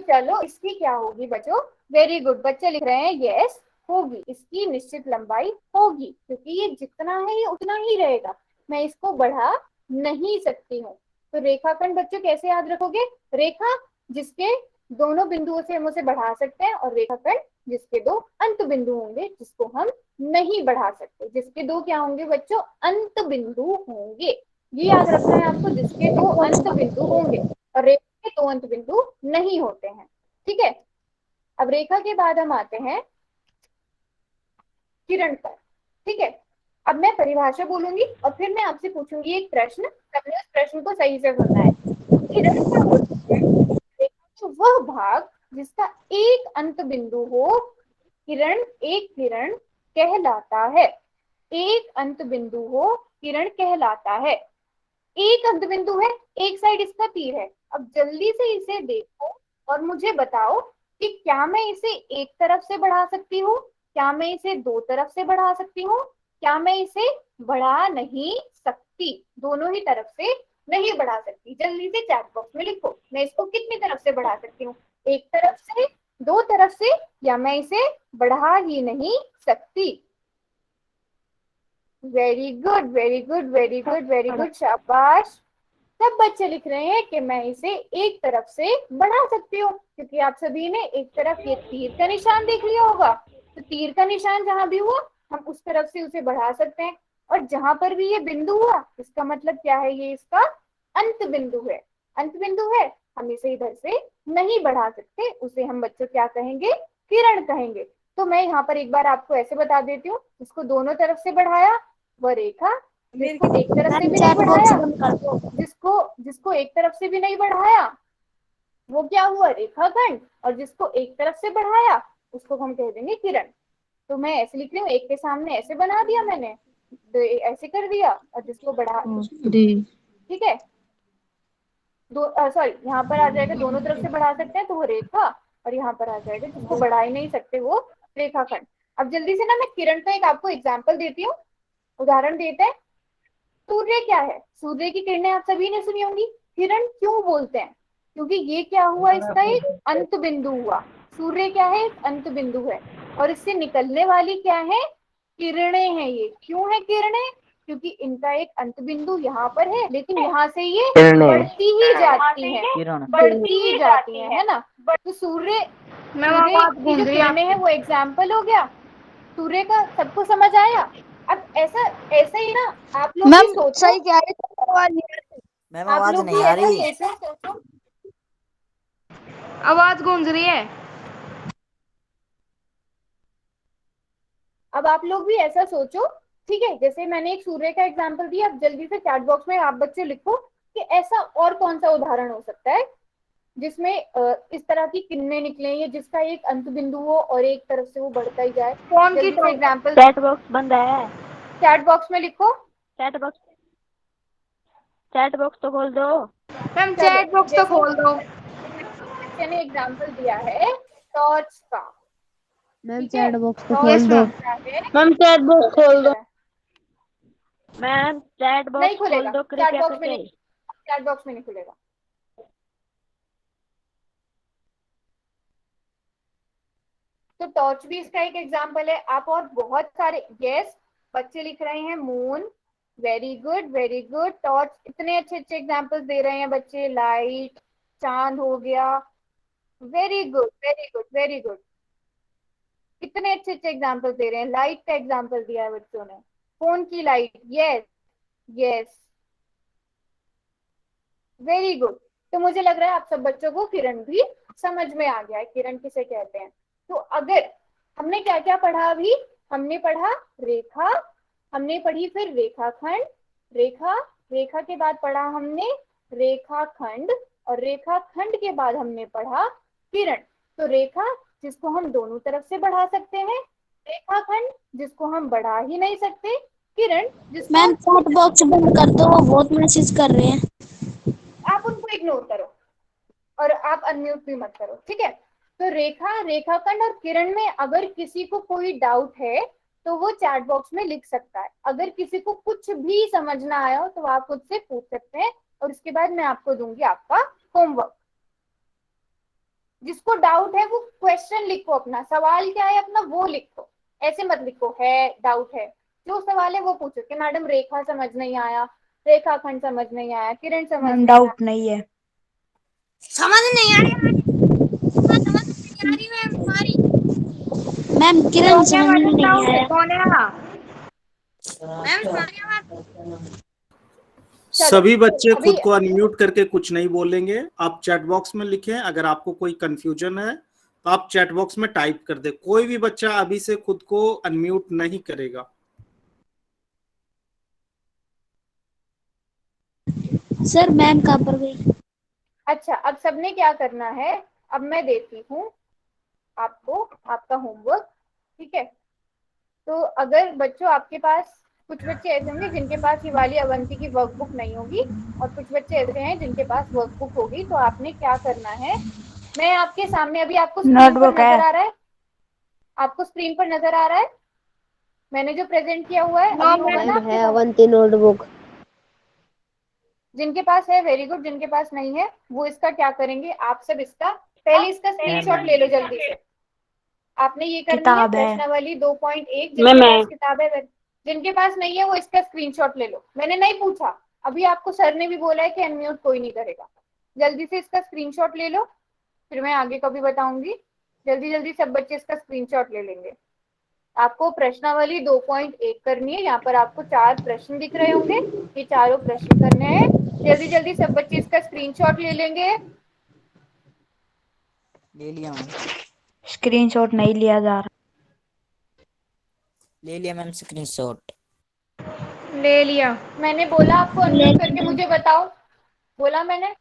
[SPEAKER 2] चलो इसकी क्या होगी बच्चों, वेरी गुड, बच्चे लिख रहे हैं यस होगी, इसकी निश्चित लंबाई होगी क्योंकि ये जितना है ये उतना ही रहेगा, मैं इसको बढ़ा नहीं सकती हूँ। तो रेखाखंड बच्चों कैसे याद रखोगे, रेखा जिसके दोनों बिंदुओं से हम उसे बढ़ा सकते हैं और रेखाखंड जिसके दो अंत बिंदु होंगे जिसको हम नहीं बढ़ा सकते। जिसके दो क्या होंगे बच्चों, अंत बिंदु होंगे, ये याद रखना है आपको, जिसके दो अंत बिंदु होंगे और रेखा के दो अंत बिंदु नहीं होते हैं, ठीक है। अब रेखा के बाद हम आते हैं किरण पर, ठीक है। अब मैं परिभाषा बोलूंगी और फिर मैं आपसे पूछूंगी एक प्रश्न, सबने उस प्रश्न को सही से सुनना है। किरण क्या होती है, रेखा का वह भाग जिसका एक अंत बिंदु हो, किरण एक किरण कहलाता है। एक अंत बिंदु हो किरण कहलाता है। एक अंत बिंदु है, एक साइड इसका तीर है। अब जल्दी से इसे देखो और मुझे बताओ कि क्या मैं इसे एक तरफ से बढ़ा सकती हूँ, क्या मैं इसे दो तरफ से बढ़ा सकती हूँ, क्या मैं इसे बढ़ा नहीं सकती, दोनों ही तरफ से नहीं बढ़ा सकती। जल्दी से चैट बॉक्स में लिखो, मैं इसको कितनी तरफ से बढ़ा सकती हूँ, एक तरफ से, दो तरफ से, या मैं इसे बढ़ा ही नहीं सकती। Very good very good very good very good, शाबाश। सब बच्चे लिख रहे हैं कि मैं इसे एक तरफ से बढ़ा सकती हूँ, क्योंकि आप सभी ने एक तरफ ये तीर का निशान देख लिया होगा, तो तीर का निशान जहां भी हुआ हम उस तरफ से उसे बढ़ा सकते हैं, और जहां पर भी ये बिंदु हुआ इसका मतलब क्या है, ये इसका अंत बिंदु है। अंत बिंदु है, हम इसे इधर से नहीं बढ़ा सकते, उसे हम बच्चों क्या कहेंगे, किरण कहेंगे। तो मैं यहाँ पर एक बार आपको ऐसे बता देती हूँ, जिसको दोनों तरफ से बढ़ाया वह रेखा, जिसको एक तरफ से भी नहीं बढ़ाया, जिसको एक तरफ से भी नहीं बढ़ाया वो क्या हुआ, रेखाखंड, और जिसको एक तरफ से बढ़ाया उसको हम कह देंगे किरण। तो मैं ऐसे लिख रही हूँ, एक के सामने ऐसे बना दिया मैंने, तो ऐसे कर दिया, और जिसको बढ़ा, ठीक है, सॉरी यहाँ पर आ जाएगा, दोनों तरफ से बढ़ा सकते हैं तो वो रेखा, और यहाँ पर आ जाएगा जिसको बढ़ा ही नहीं सकते वो रेखाखंड। अब जल्दी से ना मैं किरण का एक आपको एग्जाम्पल देती हूँ, उदाहरण देते हैं। सूर्य क्या है? सूर्य की किरणें आप सभी ने सुनी होंगी। किरण क्यों बोलते हैं? क्योंकि ये क्या हुआ, इसका एक अंत बिंदु हुआ। सूर्य क्या है? एक अंत बिंदु है, और इससे निकलने वाली क्या है? किरणें हैं। ये क्यों है किरणें? क्योंकि इनका एक अंत बिंदु यहाँ पर है, लेकिन यहाँ से ये बढ़ती ही जाती है, बढ़ती ही जाती है ना। तो सूर्य की जो किरणें हैं वो एग्जाम्पल हो गया सूर्य का। सबको समझ आया? अब ऐसा ही ना आप लोग भी सोचो,
[SPEAKER 4] सही कह रही हो, आवाज नहीं आ रही।
[SPEAKER 9] मैम
[SPEAKER 2] आप
[SPEAKER 9] आवाज
[SPEAKER 2] लोग
[SPEAKER 9] नहीं
[SPEAKER 2] भी
[SPEAKER 9] आ
[SPEAKER 2] ऐसा
[SPEAKER 9] रही।
[SPEAKER 2] सोचो,
[SPEAKER 6] आवाज गूंज रही है।
[SPEAKER 2] अब आप लोग भी ऐसा सोचो, ठीक है। जैसे मैंने एक सूर्य का एग्जांपल दिया, अब जल्दी से चैट बॉक्स में आप बच्चे लिखो कि ऐसा और कौन सा उदाहरण हो सकता है जिसमें इस तरह की किरणें निकले, या जिसका एक अंत बिंदु हो और एक तरफ से वो बढ़ता ही जाए।
[SPEAKER 6] कौन की
[SPEAKER 2] जल्दी से एग्जांपल
[SPEAKER 3] चैट बॉक्स बंद है।
[SPEAKER 2] चैट बॉक्स में लिखो।
[SPEAKER 3] चैट बॉक्स तो खोल दो।
[SPEAKER 6] मैम चैट बॉक्स तो खोल दो।
[SPEAKER 2] बच्चे ने एग्जांपल दिया है टॉर्च का।
[SPEAKER 4] मैम
[SPEAKER 2] ठीक है,
[SPEAKER 4] चैट बॉक्स तो
[SPEAKER 2] टॉर्च
[SPEAKER 4] खोल दो।
[SPEAKER 3] मैम चैट बॉक्स खोल दो। मैम चैट
[SPEAKER 2] नहीं
[SPEAKER 3] बॉक्स खोल
[SPEAKER 2] खुलेगा,
[SPEAKER 3] दो
[SPEAKER 2] चैट
[SPEAKER 3] कृपया
[SPEAKER 2] बॉक्स में
[SPEAKER 3] करके।
[SPEAKER 2] नहीं, चैट बॉक्स में नहीं खुलेगा। तो टॉर्च भी इसका एक एग्जाम्पल है। आप और बहुत सारे, यस बच्चे लिख रहे हैं moon, very good very good. Torch, इतने अच्छे अच्छे एग्जाम्पल्स दे रहे हैं बच्चे। लाइट, चांद हो गया, very good very good very good. कितने अच्छे अच्छे एग्जाम्पल्स दे रहे हैं। लाइट का एग्जाम्पल दिया है बच्चों ने, फोन की light, yes yes very good. तो मुझे लग रहा है आप सब बच्चों को किरण भी समझ में आ गया है, किरण किसे कहते हैं। तो अगर हमने क्या क्या पढ़ा अभी, हमने पढ़ा रेखा, हमने पढ़ी फिर रेखाखंड, रेखा, रेखा के बाद पढ़ा हमने रेखाखंड, और रेखाखंड के बाद हमने पढ़ा किरण। तो रेखा जिसको हम दोनों तरफ से बढ़ा सकते हैं, रेखाखंड जिसको हम बढ़ा ही नहीं सकते, किरण जिसको
[SPEAKER 4] मैम चैट बॉक्स बंद कर दो, वो बहुत मैसेज कर रहे हैं।
[SPEAKER 2] आप उनको इग्नोर करो और आप अनम्यूट भी मत करो, ठीक है। तो रेखा, रेखाखंड और किरण में अगर किसी को कोई डाउट है तो वो चैट बॉक्स में लिख सकता है। अगर किसी को कुछ भी समझ ना आया हो तो आप मुझसे पूछ सकते हैं, और उसके बाद मैं आपको दूंगी आपका होमवर्क। जिसको डाउट है वो क्वेश्चन लिखो, अपना सवाल क्या है अपना वो लिखो, ऐसे मत लिखो है डाउट है। जो सवाल है वो पूछो कि मैडम रेखा समझ नहीं आया, रेखाखंड समझ नहीं आया, किरण समझ नहीं आया।
[SPEAKER 4] डाउट नहीं है।
[SPEAKER 6] समझ नहीं आ रही
[SPEAKER 4] मैम किरण समझ में नहीं आया।
[SPEAKER 6] कौन है? मैम
[SPEAKER 8] सभी बच्चे
[SPEAKER 2] अभी
[SPEAKER 8] खुद को अनम्यूट करके कुछ नहीं बोलेंगे। आप चैट बॉक्स में लिखें। अगर आपको कोई कंफ्यूजन है तो आप चैट बॉक्स में टाइप कर दे। कोई भी बच्चा अभी से खुद को अनम्यूट नहीं करेगा।
[SPEAKER 4] सर मैम कहाँ पर गई?
[SPEAKER 2] अच्छा, अब सबने क्या करना है, अब मैं देती हूँ आपको आपका होमवर्क, ठीक है। तो अगर बच्चों आपके पास, कुछ बच्चे ऐसे होंगे जिनके पास ये वाली अवंती की वर्कबुक नहीं होगी, और कुछ बच्चे ऐसे हैं जिनके पास वर्कबुक होगी। तो आपने क्या करना है, मैं आपके सामने अभी, आपको स्क्रीन पर नजर आ रहा है, आपको स्क्रीन पर नजर आ रहा है मैंने जो प्रेजेंट किया हुआ है, अभी होगा ना आपके पास?
[SPEAKER 3] अवंती नोटबुक।
[SPEAKER 2] जिनके पास है वेरी गुड, जिनके पास नहीं है वो इसका क्या करेंगे, आप सब इसका पहले इसका स्क्रीनशॉट ले लो जल्दी से। आपने ये करनी है
[SPEAKER 4] किताब है।
[SPEAKER 2] प्रश्नावली 2.1, जिनके पास किताब है, जिनके पास नहीं है वो इसका स्क्रीनशॉट ले लो। मैंने नहीं पूछा अभी, आपको सर ने भी बोला है कि अनम्यूट कोई नहीं करेगा। जल्दी से इसका स्क्रीनशॉट ले लो, फिर मैं आगे का भी बताऊंगी। जल्दी जल्दी सब बच्चे इसका स्क्रीनशॉट ले लेंगे। आपको प्रश्नावली 2.1 करनी है। यहाँ पर आपको 4 प्रश्न दिख रहे होंगे, ये चारों प्रश्न करने हैं। जल्दी जल्दी सब बच्चे इसका स्क्रीनशॉट ले लेंगे।
[SPEAKER 9] ले लिया मैम।
[SPEAKER 4] स्क्रीनशॉट नहीं लिया जा रहा।
[SPEAKER 9] ले लिया मैम स्क्रीनशॉट।
[SPEAKER 6] ले लिया।
[SPEAKER 2] मैंने बोला आपको अनम्यूट करके मुझे बताओ, बोला मैंने?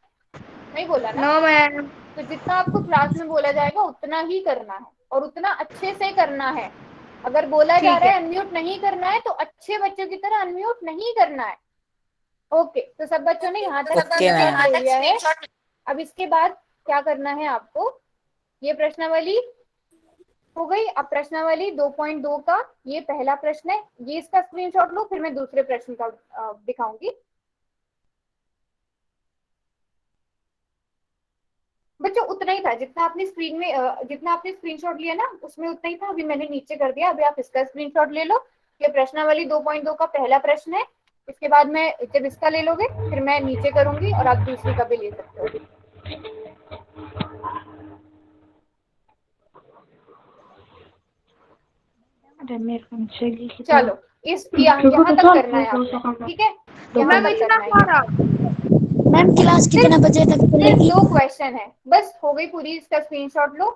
[SPEAKER 2] नहीं बोला ना?
[SPEAKER 6] No ma'am.
[SPEAKER 2] तो जितना आपको क्लास में बोला जाएगा उतना ही करना है, और उतना अच्छे से करना है। अगर बोला जा
[SPEAKER 4] ठीक
[SPEAKER 2] रहा
[SPEAKER 4] है।
[SPEAKER 2] है अनम्यूट नहीं करना है तो अच्छे बच्चों की तरह अनम्यूट नहीं करना है। ओके, तो सब बच्चों ने यहाँ तक
[SPEAKER 9] ओके
[SPEAKER 2] स्क्रीनशॉट
[SPEAKER 9] मैम।
[SPEAKER 2] ले लिया है। अब इसके बाद क्या करना है आपको, ये प्रश्नावली हो गई। अब प्रश्नावली 2.2 का ये पहला प्रश्न है, ये इसका स्क्रीनशॉट लो, फिर मैं दूसरे प्रश्न का दिखाऊंगी। बच्चों उतना ही था जितना आपने स्क्रीन में जितना आपने स्क्रीनशॉट लिया ना उसमें उतना ही था। अभी मैंने नीचे कर दिया, अभी आप इसका स्क्रीनशॉट ले लो। ये प्रश्नावली 2.2 का पहला प्रश्न है। इसके बाद मैं जब इसका ले लोगे फिर मैं नीचे करूंगी और आप दूसरी का भी ले सकते हो। चलो इस यहाँ तक करना है आपको, ठीक है, यहाँ
[SPEAKER 4] मैम
[SPEAKER 2] तक
[SPEAKER 4] इतना
[SPEAKER 2] करना है।
[SPEAKER 4] सारा।
[SPEAKER 3] मैम क्लास कितने बजे तक
[SPEAKER 2] सिर्फ
[SPEAKER 3] चलेगी?
[SPEAKER 2] 2 क्वेश्चन है, बस हो गई पूरी। इसका स्क्रीनशॉट लो,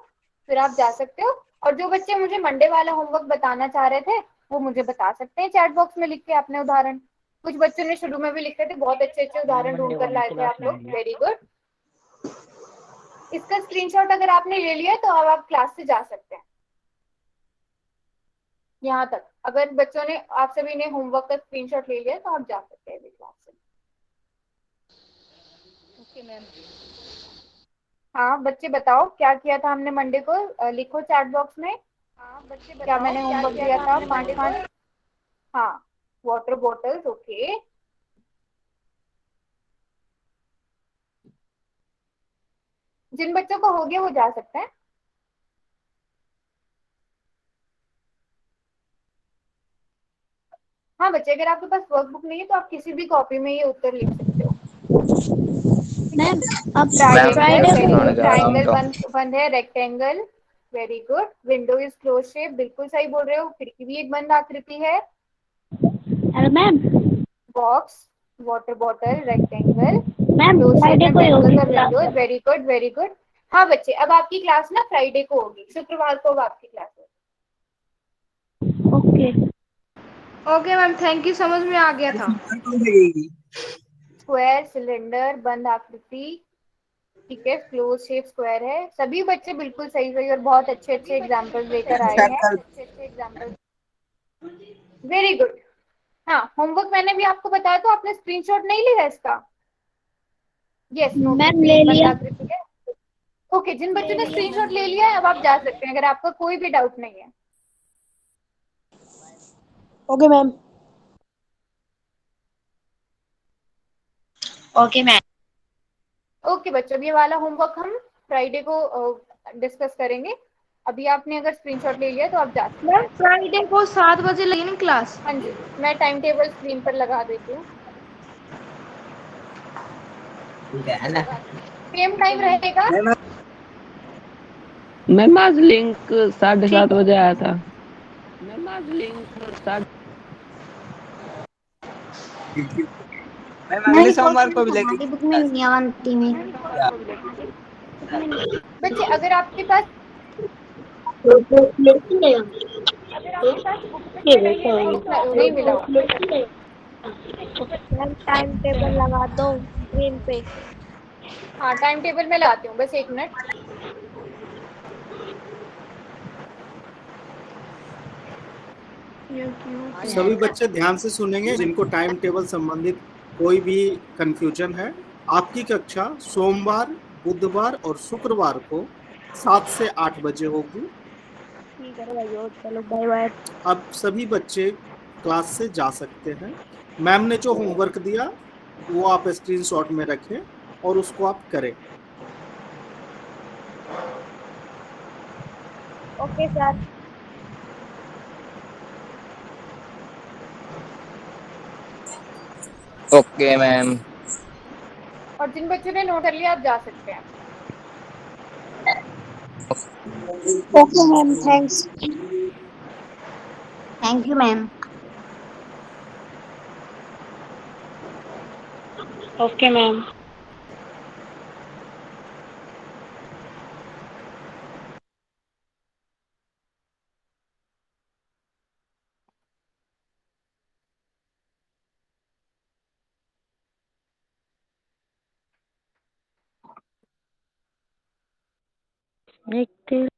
[SPEAKER 2] फिर आप जा सकते हो। और जो बच्चे मुझे मंडे वाला होमवर्क बताना चाह रहे थे वो मुझे बता सकते हैं चैट बॉक्स में लिख के अपने उदाहरण। कुछ बच्चों ने शुरू में भी लिखे थे, बहुत अच्छे अच्छे उदाहरण ढूंढ कर लाए थे आप लोग, वेरी गुड। इसका स्क्रीनशॉट अगर आपने ले लिया तो अब आप क्लास से जा सकते हैं। यहाँ तक अगर बच्चों ने, आप सभी ने होमवर्क का स्क्रीनशॉट ले लिया तो आप जा सकते हैं अभी क्लास से। हाँ बच्चे बताओ क्या किया था हमने मंडे को, लिखो चैट बॉक्स में। क्या मैंने होमवर्क दिया था 5-5? हाँ, वाटर बॉटल्स, ओके। जिन बच्चों को हो गया वो जा सकते हैं। हाँ बच्चे, अगर आपके पास वर्कबुक नहीं है तो आप किसी भी कॉपी में ये उत्तर लिख सकते हो।
[SPEAKER 3] मैम अब
[SPEAKER 7] मैम
[SPEAKER 3] फ्राइडे
[SPEAKER 7] रोटी
[SPEAKER 3] को
[SPEAKER 7] खाने जा रहा हूँ
[SPEAKER 2] ट्राइंगल
[SPEAKER 7] तो।
[SPEAKER 2] बंद है, rectangle, very good. Window is close shape, बिल्कुल सही बोल रहे हो। खिड़की भी एक बंद आकृति है।
[SPEAKER 3] अरे ma'am
[SPEAKER 2] box, water bottle, rectangle,
[SPEAKER 3] ma'am
[SPEAKER 2] close shape
[SPEAKER 3] Friday
[SPEAKER 2] में
[SPEAKER 3] को ही होगी
[SPEAKER 2] पेंसिल्स और
[SPEAKER 3] class.
[SPEAKER 2] Windows, very good very good. हाँ बच्चे, अब आपकी क्लास ना फ्राइडे को होगी, शुक्रवार को अब आपकी क्लास होगी।
[SPEAKER 3] Okay
[SPEAKER 6] okay ma'am, thank you, समझ में आ गया था।
[SPEAKER 2] स्क्वायर, सिलेंडर, बंद आकृति, ठीक है, क्लोज शेप स्क्वायर है। सभी बच्चे बिल्कुल सही सही और बहुत अच्छे अच्छे एग्जाम्पल्स लेकर आए हैं। Very good. हाँ, होमवर्क मैंने भी आपको बताया तो आपने स्क्रीनशॉट नहीं लिया इसका? यस, नोटबुक
[SPEAKER 3] मैम
[SPEAKER 2] भी
[SPEAKER 3] ले
[SPEAKER 2] एक बंद
[SPEAKER 3] लिया।
[SPEAKER 2] आकृति है। ओके, जिन बच्चों ने स्क्रीनशॉट ले लिया है अब आप जा सकते हैं अगर आपका कोई भी डाउट नहीं है।
[SPEAKER 3] Okay ma'am. Okay ma'am.
[SPEAKER 2] Okay बच्चों, ये वाला होमवर्क हम फ्राइडे को डिस्कस करेंगे। अभी आपने अगर स्क्रीनशॉट ले लिया तो आप जा सकते
[SPEAKER 6] मैम
[SPEAKER 2] हैं।
[SPEAKER 6] फ्राइडे को 7 बजे लगी ना क्लास?
[SPEAKER 2] हाँ जी, मैं टाइम टेबल स्क्रीन पर लगा देती हूँ। सेम टाइम रहेगा।
[SPEAKER 10] मैम आज लिंक 7:30 बजे आया था।
[SPEAKER 7] मैम अगले सोमवार को भी
[SPEAKER 3] हमारी
[SPEAKER 7] लगेगी
[SPEAKER 3] बुक में
[SPEAKER 7] क्लास।
[SPEAKER 3] नहीं आती में।
[SPEAKER 2] बच्चे अगर आपके पास बुक में नहीं मिला हो,
[SPEAKER 3] टाइम टेबल लगा दो स्क्रीन पे।
[SPEAKER 2] हाँ टाइम टेबल में लाती हूँ, बस 1 मिनट।
[SPEAKER 8] सभी बच्चे ध्यान से सुनेंगे जिनको टाइम टेबल संबंधित कोई भी कंफ्यूजन है। आपकी कक्षा सोमवार, बुधवार और शुक्रवार को 7 से 8 बजे होगी।
[SPEAKER 3] ठीक है भाई, चलो बाय बाय।
[SPEAKER 8] अब सभी बच्चे क्लास से जा सकते हैं। मैम ने जो होमवर्क दिया वो आप स्क्रीनशॉट में रखें और उसको आप करें।
[SPEAKER 3] Okay sir.
[SPEAKER 7] Okay ma'am.
[SPEAKER 2] और जिन बच्चों ने नोट कर लिया आप जा सकते हैं।
[SPEAKER 3] Okay ma'am, thanks. Thank you ma'am. Okay ma'am. एक